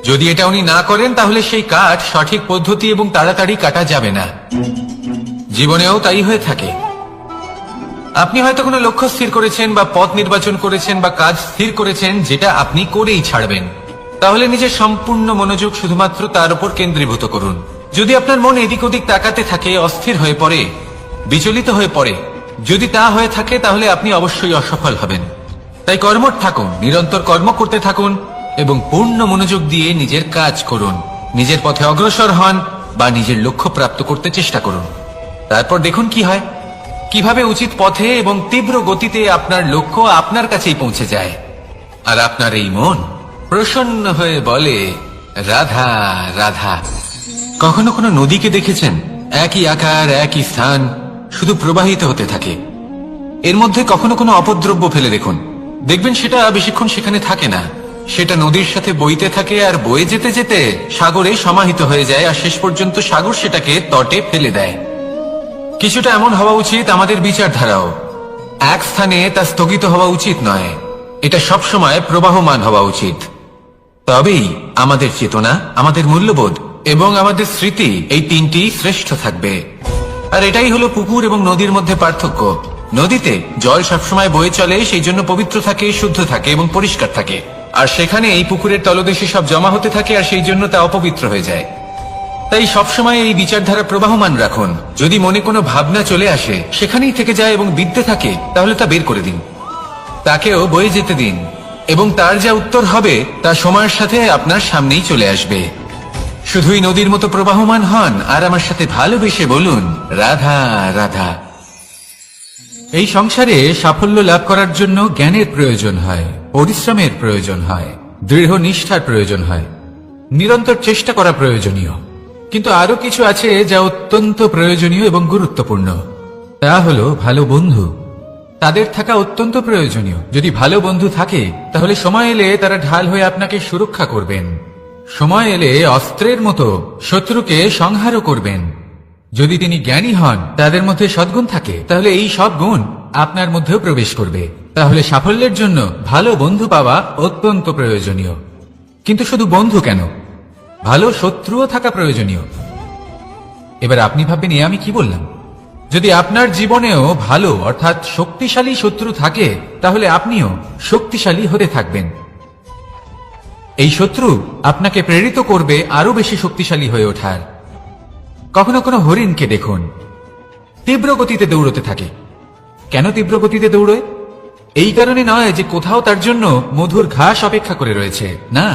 যদি এটা উনি না করেন তাহলে সেই কাঠ সঠিক পদ্ধতি এবং তাড়াতাড়ি কাটা যাবে না। জীবনেও তাই হয়ে থাকে। আপনি হয়তো কোনো লক্ষ্য স্থির করেছেন বা পথ নির্বাচন করেছেন বা কাজ স্থির করেছেন যেটা আপনি করেই ছাড়বেন। তাহলে নিজের সম্পূর্ণ মনোযোগ শুধুমাত্র তার উপর কেন্দ্রীভূত করুন। যদি আপনার মন এদিক ওদিক তাকাতে থাকে, অস্থির হয়ে পড়ে, বিচলিত হয়ে পড়ে, যদি তা হয়ে থাকে তাহলে আপনি অবশ্যই অসফল হবেন। তাই কর্মঠ থাকুন, নিরন্তর কর্ম করতে থাকুন এবং পূর্ণ মনোযোগ দিয়ে নিজের কাজ করুন। নিজের পথে অগ্রসর হন বা নিজের লক্ষ্য প্রাপ্ত করতে চেষ্টা করুন। তারপর দেখুন কি হয়, কিভাবে উচিত পথে এবং তীব্র গতিতে আপনার লক্ষ্য আপনার কাছেই পৌঁছে যায়। আর আপনার এই মন প্রসন্ন হয়ে বলে, রাধা রাধা। কখনো কোনো নদীকে দেখেছেন? একই আকার, একই স্থান, শুধু প্রবাহিত হতে থাকে। এর মধ্যে কখনো কোনো অপদ্রব্য ফেলে দেখুন, দেখবেন সেটা বেশিক্ষণ সেখানে থাকে না। সেটা নদীর সাথে বইতে থাকে আর বয়ে যেতে যেতে সাগরে সমাহিত হয়ে যায়, আর শেষ পর্যন্ত সাগর সেটাকে তটে ফেলে দেয়। কিছুটা এমন হওয়া উচিত আমাদের বিচারধারাও। এক স্থানে তা স্থগিত হওয়া উচিত নয়, এটা সবসময় প্রবাহমান হওয়া উচিত। তবেই আমাদের চেতনা, আমাদের মূল্যবোধ এবং আমাদের স্মৃতি, এই তিনটি শ্রেষ্ঠ থাকবে। আর এটাই হলো পুকুর এবং নদীর মধ্যে পার্থক্য। নদীতে জল সবসময় বয়ে চলে, সেই জন্য পবিত্র থাকে, শুদ্ধ থাকে এবং পরিষ্কার থাকে। আর সেখানে এই পুকুরের তলদেশে সব জমা হতে থাকে, আর সেই জন্য তা অপবিত্র হয়ে যায়। তাই সবসময় এই বিচারধারা প্রবাহমান রাখুন। যদি মনে কোনো ভাবনা চলে আসে, সেখানেই থেকে যায় এবং বিদ্যে থাকে, তাহলে তা বের করে দিন, তাকেও বয়ে যেতে দিন, এবং তার যা উত্তর হবে তা সময়ের সাথে আপনার সামনেই চলে আসবে। শুধুই নদীর মতো প্রবাহমান হন আর আমার সাথে ভালোবেসে বলুন, রাধা রাধা। এই সংসারে সাফল্য লাভ করার জন্য জ্ঞানের প্রয়োজন হয়, পরিশ্রমের প্রয়োজন হয়, দৃঢ় নিষ্ঠার প্রয়োজন হয়, নিরন্তর চেষ্টা করা প্রয়োজনীয়। কিন্তু আরো কিছু আছে যা অত্যন্ত প্রয়োজনীয় এবং গুরুত্বপূর্ণ। তা হলো ভালো বন্ধু। তাদের থাকা অত্যন্ত প্রয়োজনীয়। যদি ভালো বন্ধু থাকে তাহলে সময় এলে তারা ঢাল হয়ে আপনাকে সুরক্ষা করবেন। সময় এলে অস্ত্রের মতো শত্রুকে সংহারও করবেন। যদি তিনি জ্ঞানী হন, তাদের মধ্যে সদ্গুণ থাকে, তাহলে এই সব গুণ আপনার মধ্যেও প্রবেশ করবে। তাহলে সাফল্যের জন্য ভালো বন্ধু পাওয়া অত্যন্ত প্রয়োজনীয়। কিন্তু শুধু বন্ধু কেন, ভালো শত্রুও থাকা প্রয়োজনীয়। এবার আপনি ভাববেন, এ আমি কি বললাম? যদি আপনার জীবনেও ভালো অর্থাৎ শক্তিশালী শত্রু থাকে, তাহলে আপনিও শক্তিশালী হতে থাকবেন। এই শত্রু আপনাকে প্রেরিত করবে আরো বেশি শক্তিশালী হয়ে ওঠার। কখনো কোনো হরিণকে দেখুন, তীব্র গতিতে দৌড়তে থাকে। কেন তীব্র গতিতে দৌড়ে? এই কারণে নয় যে কোথাও তার জন্য মধুর ঘাস অপেক্ষা করে রয়েছে, না।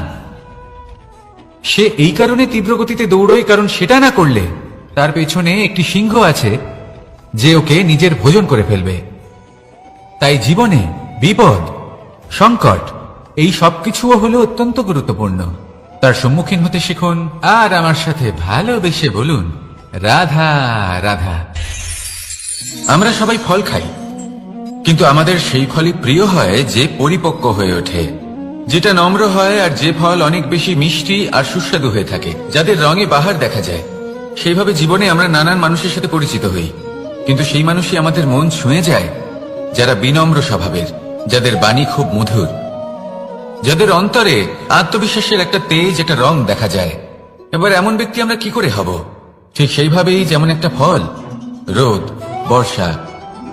সে এই কারণে তীব্র গতিতে দৌড়য় কারণ সেটা না করলে তার পেছনে একটি সিংহ আছে যে ওকে নিজের ভোজন করে ফেলবে। তাই জীবনে বিপদ, সংকট, এই সবকিছুও হলো অত্যন্ত গুরুত্বপূর্ণ। তার সম্মুখীন হতে শিখুন আর আমার সাথে ভালোবেসে বলুন, রাধা রাধা। আমরা সবাই ফল খাই, কিন্তু আমাদের সেই ফলই প্রিয় হয় যে পরিপক্ক হয়ে ওঠে, যেটা নম্র হয়, আর যে ফল অনেক বেশি মিষ্টি আর সুস্বাদু হয়ে থাকে, যাদের রঙে বাহার দেখা যায়। সেইভাবে জীবনে আমরা নানান মানুষের সাথে পরিচিত হই, কিন্তু সেই মানুষই আমাদের মন ছুঁয়ে যায় যারা বিনম্র স্বভাবের, যাদের বাণী খুব মধুর, যাদের অন্তরে আত্মবিশ্বাসের একটা তেজ, একটা রং দেখা যায়। এবার এমন ব্যক্তি আমরা কি করে হব? ঠিক সেইভাবেই যেমন একটা ফল রোদ, বর্ষা,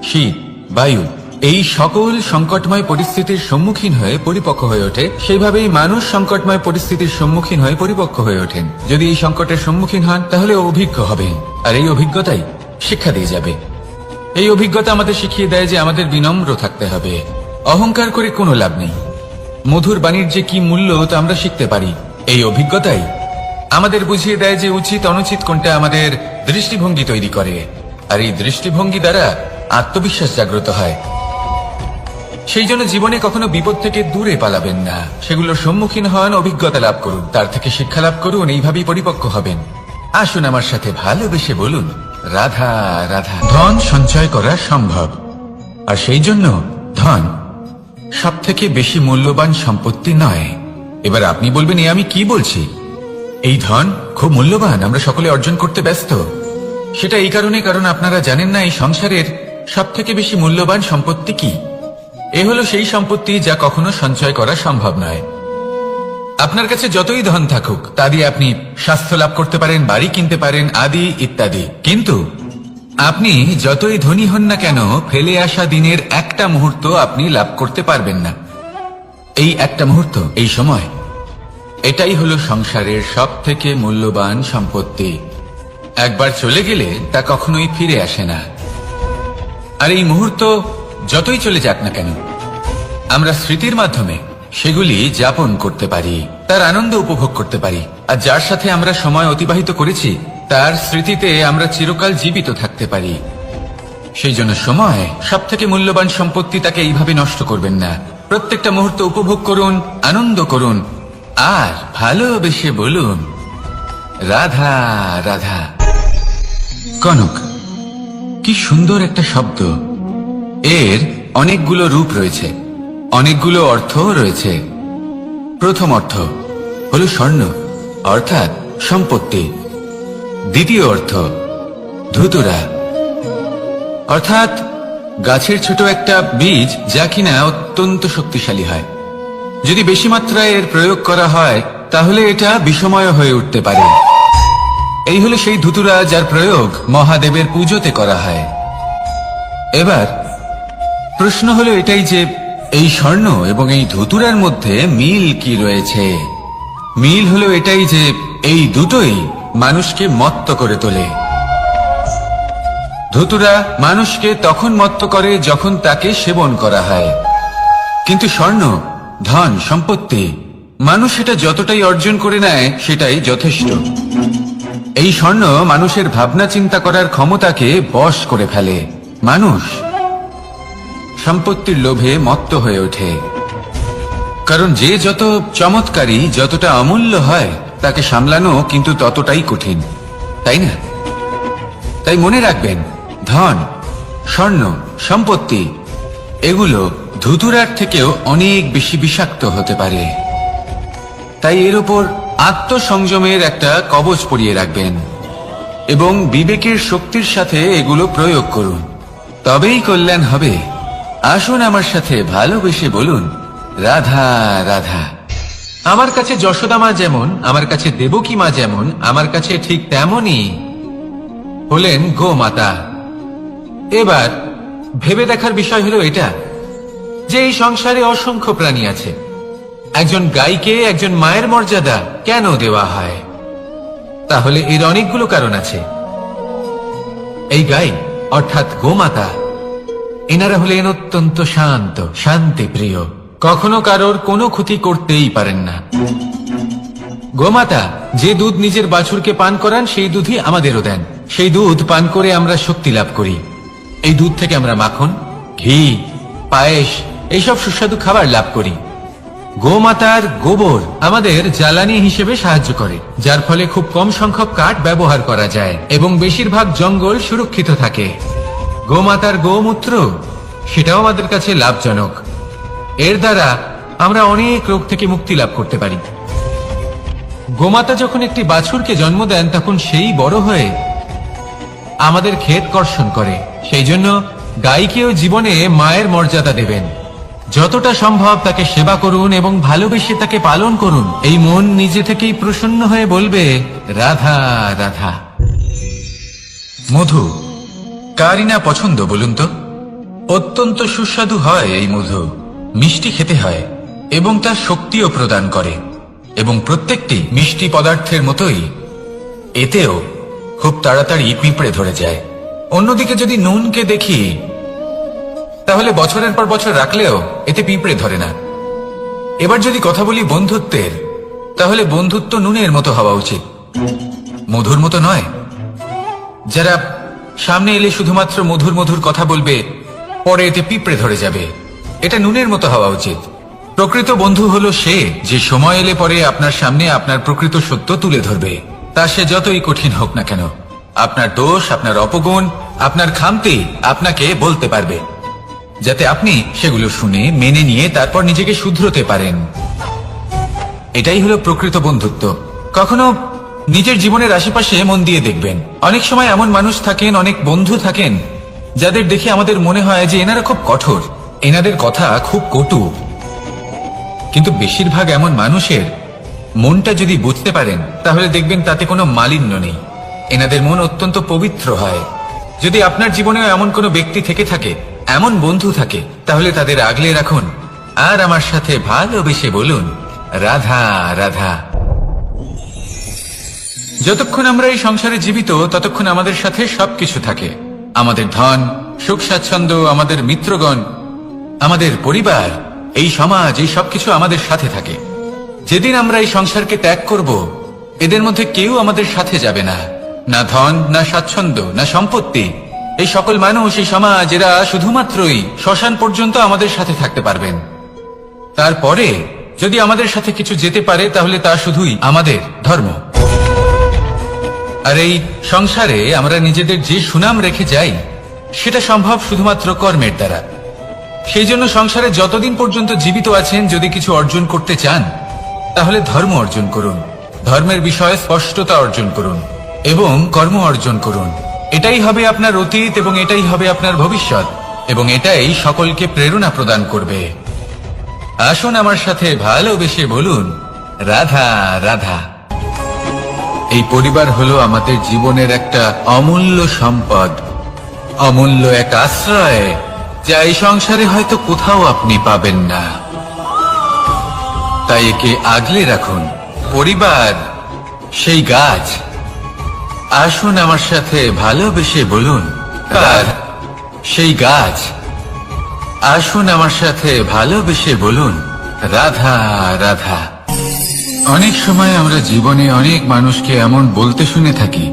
শীত, বায়ু, এই সকল সংকটময় পরিস্থিতির সম্মুখীন হয়ে পরিপক্ক হয়ে ওঠে, সেইভাবেই মানুষ সংকটময় পরিস্থিতির সম্মুখীন হয়ে পরিপক্ক হয়ে ওঠেন। যদি এই সংকটের সম্মুখীন হন তাহলে অভিজ্ঞ হবেন, আর এই অভিজ্ঞতাই শিক্ষা দিয়ে যাবে। এই অভিজ্ঞতা আমাদের শিখিয়ে দেয় যে আমাদের বিনম্র থাকতে হবে। অহংকার করে কোনো লাভ নেই। মধুর বাণীর যে কি মূল্য তা আমরা শিখতে পারি। এই অভিজ্ঞতাই আমাদের বুঝিয়ে দেয় যে উচিত অনুচিত কোনটা, আমাদের দৃষ্টিভঙ্গি তৈরি করে, আর এই দৃষ্টিভঙ্গি দ্বারা আত্মবিশ্বাস জাগ্রত হয়। সেই জন্য জীবনে কখনো বিপদ থেকে দূরে পালাবেন না, সেগুলোর সম্মুখীন হন, অভিজ্ঞতা লাভ করুন, তার থেকে শিক্ষা লাভ করুন, এইভাবেই পরিপক্ক হবেন। আসুন আমার সাথে ভালোবেসে বলুন, রাধা রাধা। ধন সঞ্চয় করা সম্ভব, আর সেই জন্য ধন সব থেকে বেশি মূল্যবান সম্পত্তি নয়। এবার আপনি বলবেন, আমি কি বলছি, এই ধন খুব মূল্যবান, আমরা সকলে অর্জন করতে ব্যস্ত। সেটা এই কারণে, কারণ আপনারা জানেন না এই সংসারের সব থেকে বেশি মূল্যবান সম্পত্তি কি। এ হলো সেই সম্পত্তি যা কখনো সঞ্চয় করা সম্ভব নয়। আপনার কাছে যতই ধন থাকুক তা দিয়ে আপনি স্বাস্থ্য লাভ করতে পারেন, বাড়ি কিনতে পারেন, আদি ইত্যাদি, কিন্তু আপনি যতই ধনী হন না কেন, ফেলে আসা দিনের একটা মুহূর্ত আপনি লাভ করতে পারবেন না। এই একটা মুহূর্ত, এই সময়, এটাই হলো সংসারের সব থেকে মূল্যবান সম্পত্তি। একবার চলে গেলে তা কখনোই ফিরে আসে না। আর এই মুহূর্ত যতই চলে যাক না কেন, আমরা স্মৃতির মাধ্যমে সেগুলি যাপন করতে পারি, তার আনন্দ উপভোগ করতে পারি। আর যার সাথে আমরা সময় অতিবাহিত করেছি তার স্মৃতিতে আমরা চিরকাল জীবিত থাকতে পারি। সেই জন্য সময় সব থেকে মূল্যবান সম্পত্তি, তাকে এইভাবে নষ্ট করবেন না। প্রত্যেকটা মুহূর্ত উপভোগ করুন, আনন্দ করুন, আর ভালোবেসে বলুন, রাধা রাধা। কনক, কি সুন্দর একটা শব্দ। এর অনেকগুলো রূপ রয়েছে, অনেকগুলো অর্থও রয়েছে। প্রথম অর্থ হলো স্বর্ণ, অর্থাৎ সম্পত্তি। দ্বিতীয় অর্থ ধুতুরা, অর্থাৎ গাছের ছোট একটা বীজ, যা কিনা অত্যন্ত শক্তিশালী হয়। যদি বেশি মাত্রায় এর প্রয়োগ করা হয় তাহলে এটা বিষময় হয়ে উঠতে পারে। এই হলো সেই ধুতুরা যার প্রয়োগ মহাদেবের পুজোতে করা হয়। এবার প্রশ্ন হলো এটাই যে এই স্বর্ণ এবং এই ধুতুরার মধ্যে মিল কি রয়েছে। মিল হলো এটাই যে এই দুটোই মানুষকে মত্ত করে তোলে। ধুতুরা মানুষকে তখন মত্ত করে যখন তাকে সেবন করা হয়, কিন্তু স্বর্ণ, ধন, সম্পত্তি, মানুষ এটা যতটাই অর্জন করে নেয় সেটাই যথেষ্ট। এই স্বর্ণ মানুষের ভাবনা চিন্তা করার ক্ষমতাকে বশ করে ফেলে। মানুষ সম্পত্তির লোভে মত্ত হয়ে ওঠে, কারণ যে যত চমৎকারী, যতটা অমূল্য হয় তাকে সামলানো কিন্তু ততটাই কঠিন, তাই না? তাই মনে রাখবেন, ধন, স্বর্ণ, সম্পত্তি এগুলো ধুতুরার থেকেও অনেক বেশি বিষাক্ত হতে পারে। তাই এর উপর আত্মসংযমের একটা কবচ পরিয়ে রাখবেন এবং বিবেকের শক্তির সাথে এগুলো প্রয়োগ করুন, তবেই কল্যাণ হবে। আসুন আমার সাথে ভালোবেসে বলুন, রাধা রাধা। আমার কাছে যশোদা মা যেমন, আমার কাছে দেবকী মা যেমন, আমার কাছে ঠিক তেমনই হলেন গোমাতা। এবার ভেবে দেখার বিষয় হলো এটা যে এই সংসারে অসংখ্য প্রাণী আছে, একজন গাইকে একজন মায়ের মর্যাদা কেন দেওয়া হয়? তাহলে এর অনেকগুলো কারণ আছে। এই গাই অর্থাৎ গোমাতা, এনারা হলেন অত্যন্ত শান্ত, শান্তি প্রিয়, কখনো কারোর কোনো ক্ষতি করতেই পারেন না। গোমাতা যে দুধ নিজের বাছুরকে পান করান সেই দুধই আমাদেরও দেন। সেই দুধ পান করে আমরা শক্তি লাভ করি। এই দুধ থেকে আমরা মাখন, ঘি, পায়েস এইসব সুস্বাদু খাবার লাভ করি। গোমাতার গোবর আমাদের জ্বালানি হিসেবে সাহায্য করে, যার ফলে খুব কম সংখ্যক কাঠ ব্যবহার করা যায় এবং বেশিরভাগ জঙ্গল সুরক্ষিত থাকে। গোমাতার গোমূত্র সেটাও আমাদের কাছে লাভজনক। এর দ্বারা আমরা অনেক রোগ থেকে মুক্তি লাভ করতে পারি। গোমাতা যখন একটি বাছুরকে জন্ম দেন তখন সেই বড় হয়ে আমাদের ক্ষেত কর্ষণ করে। সেই জন্য গাইকেও জীবনে মায়ের মর্যাদা দেবেন। যতটা সম্ভব তাকে সেবা করুন এবং ভালোবেসে তাকে পালন করুন। এই মন নিজে থেকেই প্রসন্ন হয়ে বলবে, রাধা রাধা। মধু কারই না পছন্দ বলুন তো? অত্যন্ত সুস্বাদু হয় এই মধু, মিষ্টি খেতে হয় এবং তার শক্তিও প্রদান করে। এবং প্রত্যেকটি মিষ্টি পদার্থের মতোই এতেও খুব তাড়াতাড়ি পিঁপড়ে ধরে যায়। অন্যদিকে যদি নুনকে দেখি তাহলে বছরের পর বছর রাখলেও এতে পিঁপড়ে ধরে না। এবার যদি কথা বলি বন্ধুত্বের, তাহলে বন্ধুত্ব নুনের মতো হওয়া উচিত, মধুর মতো নয়। যারা সামনে এলে শুধুমাত্র মধুর মধুর কথা বলবে, পরে এতে পিঁপড়ে ধরে যাবে। এটা নুনের মতো হওয়া উচিত। প্রকৃত বন্ধু হলো সে যে সময় এলে পরে আপনার সামনে আপনার প্রকৃত সত্য তুলে ধরবে, তা সে যতই কঠিন হোক না কেন। আপনার দোষ, আপনার অপগুণ, আপনার খামতি আপনাকে বলতে পারবে, যাতে আপনি সেগুলো শুনে মেনে নিয়ে তারপর নিজেকে শুধরোতে পারেন। এটাই হলো প্রকৃত বন্ধুত্ব। কখনো নিজের জীবনের আশেপাশে মন দিয়ে দেখবেন, অনেক সময় এমন মানুষ থাকেন, অনেক বন্ধু থাকেন, যাদের দেখে আমাদের মনে হয় যে এনারা খুব কঠোর, এনাদের কথা খুব কটু। কিন্তু বেশিরভাগ এমন মানুষের মনটা যদি বুঝতে পারেন, তাহলে দেখবেন তাতে কোনো মালিন্য নেই। এনাদের মন অত্যন্ত পবিত্র হয়। যদি আপনার জীবনেও এমন কোনো ব্যক্তি থেকে থাকে, এমন বন্ধু থাকে, তাহলে তাদের আগলে রাখুন আর আমার সাথে ভালোবেসে বলুন, রাধা রাধা। যতক্ষণ আমরা এই সংসারে জীবিত, ততক্ষণ আমাদের সাথে সবকিছু থাকে। আমাদের ধন, সুখ স্বাচ্ছন্দ্য, আমাদের মিত্রগণ, আমাদের পরিবার, এই সমাজ, এই সবকিছু আমাদের সাথে থাকে। যেদিন আমরা এই সংসারকে ত্যাগ করব, এদের মধ্যে কেউ আমাদের সাথে যাবে না। না ধন, না স্বাচ্ছন্দ্য, না সম্পত্তি। এই সকল মানুষ, এই সমাজ, এরা শুধুমাত্রই শ্মশান পর্যন্ত আমাদের সাথে থাকতে পারবেন। তারপরে যদি আমাদের সাথে কিছু যেতে পারে, তাহলে তা শুধুই আমাদের ধর্ম। আর এই সংসারে আমরা নিজেদের যে সুনাম রেখে যাই, সেটা সম্ভব শুধুমাত্র কর্মের দ্বারা। সেই জন্য সংসারে যতদিন পর্যন্ত জীবিত আছেন, যদি কিছু অর্জন করতে চান, তাহলে ধর্ম অর্জন করুন, ধর্মের বিষয়ে স্পষ্টতা অর্জন করুন এবং কর্ম অর্জন করুন। এটাই হবে আপনার অতীত এবং এটাই হবে আপনার ভবিষ্যৎ, এবং এটাই সকলকে প্রেরণা প্রদান করবে। আসুন আমার সাথে ভালোবেসে বলুন, রাধা রাধা। এই পরিবার হলো আমাদের জীবনের একটা অমূল্য সম্পদ, অমূল্য এক আশ্রয়, যা এই সংসারে হয়তো কোথাও আপনি পাবেন না। তাই একে আগলে রাখুন। পরিবার সেই গাছ। আসুন আমার সাথে ভালোবেসে বলুন, কার সেই গাছ। আসুন আমার সাথে ভালোবেসে বলুন, রাধা রাধা। অনেক সময় আমরা জীবনে অনেক মানুষকে এমন বলতে শুনে থাকি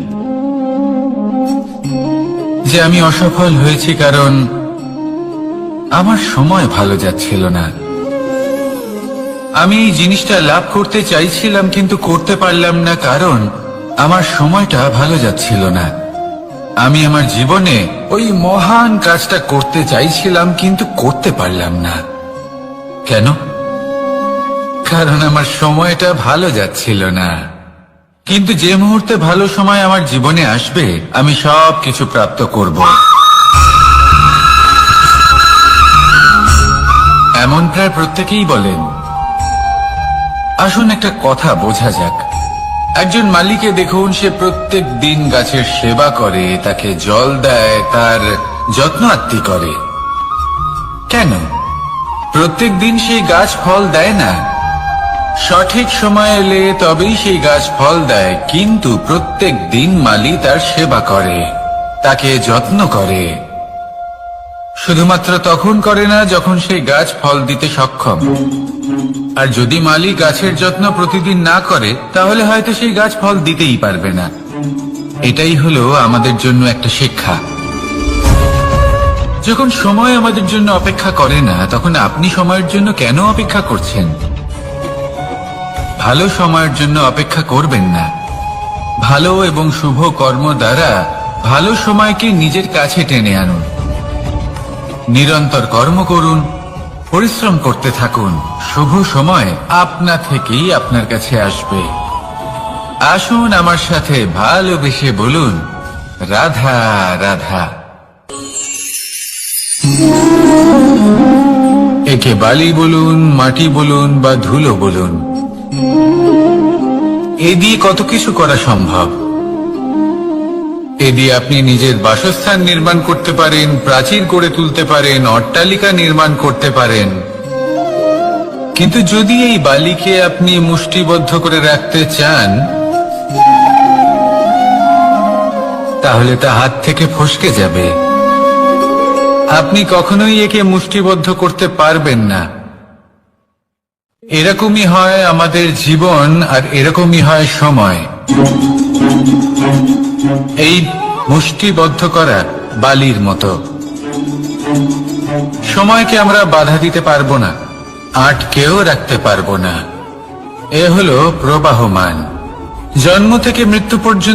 যে আমি অসফল হয়েছি কারণ আমার সময় ভালো যাচ্ছিল না। আমি এই জিনিসটা লাভ করতে চাইছিলাম কিন্তু করতে পারলাম না কারণ আমার সময়টা ভালো যাচ্ছিল না। আমি আমার জীবনে ওই মহান কাজটা করতে চাইছিলাম কিন্তু করতে পারলাম না। কেন? কারণ আমার সময়টা ভালো যাচ্ছিল না। কিন্তু যে মুহূর্তে ভালো সময় আমার জীবনে আসবে, আমি সব কিছু প্রাপ্ত করব। এমন প্রায় প্রত্যেকেই বলেন। আসুন একটা কথা বোঝা যাক। একজন মালিকে দেখুন, সে প্রত্যেক দিন গাছের সেবা করে, তাকে জল দেয়, তার যত্ন আত্তি করে। কেন? প্রত্যেক দিন সেই গাছ ফল দেয় না। সঠিক সময় এলে তবেই সেই গাছ ফল দেয়, কিন্তু প্রত্যেক দিন মালি তার সেবা করে, তাকে যত্ন করে। শুধুমাত্র তখন করে না যখন সেই গাছ ফল দিতে সক্ষম। আর যদি মালি গাছের যত্ন প্রতিদিন না করে, তাহলে হয়তো সেই গাছ ফল দিতেই পারবে না। এটাই হলো আমাদের জন্য একটা শিক্ষা। যখন সময় আমাদের জন্য অপেক্ষা করে না, তখন আপনি সময়ের জন্য কেন অপেক্ষা করছেন? ভালো সময়ের জন্য অপেক্ষা করবেন না। ভালো এবং শুভ কর্ম দ্বারা ভালো সময়কে নিজের কাছে টেনে আনুন। নিরন্তর কর্ম করুন, পরিশ্রম করতে থাকুন। শুভ সময় আপনা থেকেই আপনার কাছে আসবে। আসুন আমার সাথে ভালোবেসে বলুন, রাধা রাধা। একে বালি বলুন, মাটি বলুন বা ধুলো বলুন, এ দিয়ে কত কিছু করা সম্ভব। এ দিয়ে আপনি নিজের বাসস্থান নির্মাণ করতে পারেন, প্রাচীর করে তুলতে পারেন, অট্টালিকা নির্মাণ করতে পারেন। কিন্তু যদি এই বালিকে আপনি মুষ্টিবদ্ধ করে রাখতে চান, তাহলে তা হাত থেকে ফসকে যাবে। আপনি কখনোই একে মুষ্টিবদ্ধ করতে পারবেন না। এরকমই হয় আমাদের জীবন, আর এরকমই হয় সময়। এই মুষ্টিবদ্ধ করা বালির মতো। সময়কে আমরা বাধা দিতে পারবো না, আটকেও রাখতে পারবো না। এ হলো প্রবাহমান, জন্ম থেকে মৃত্যু পর্যন্ত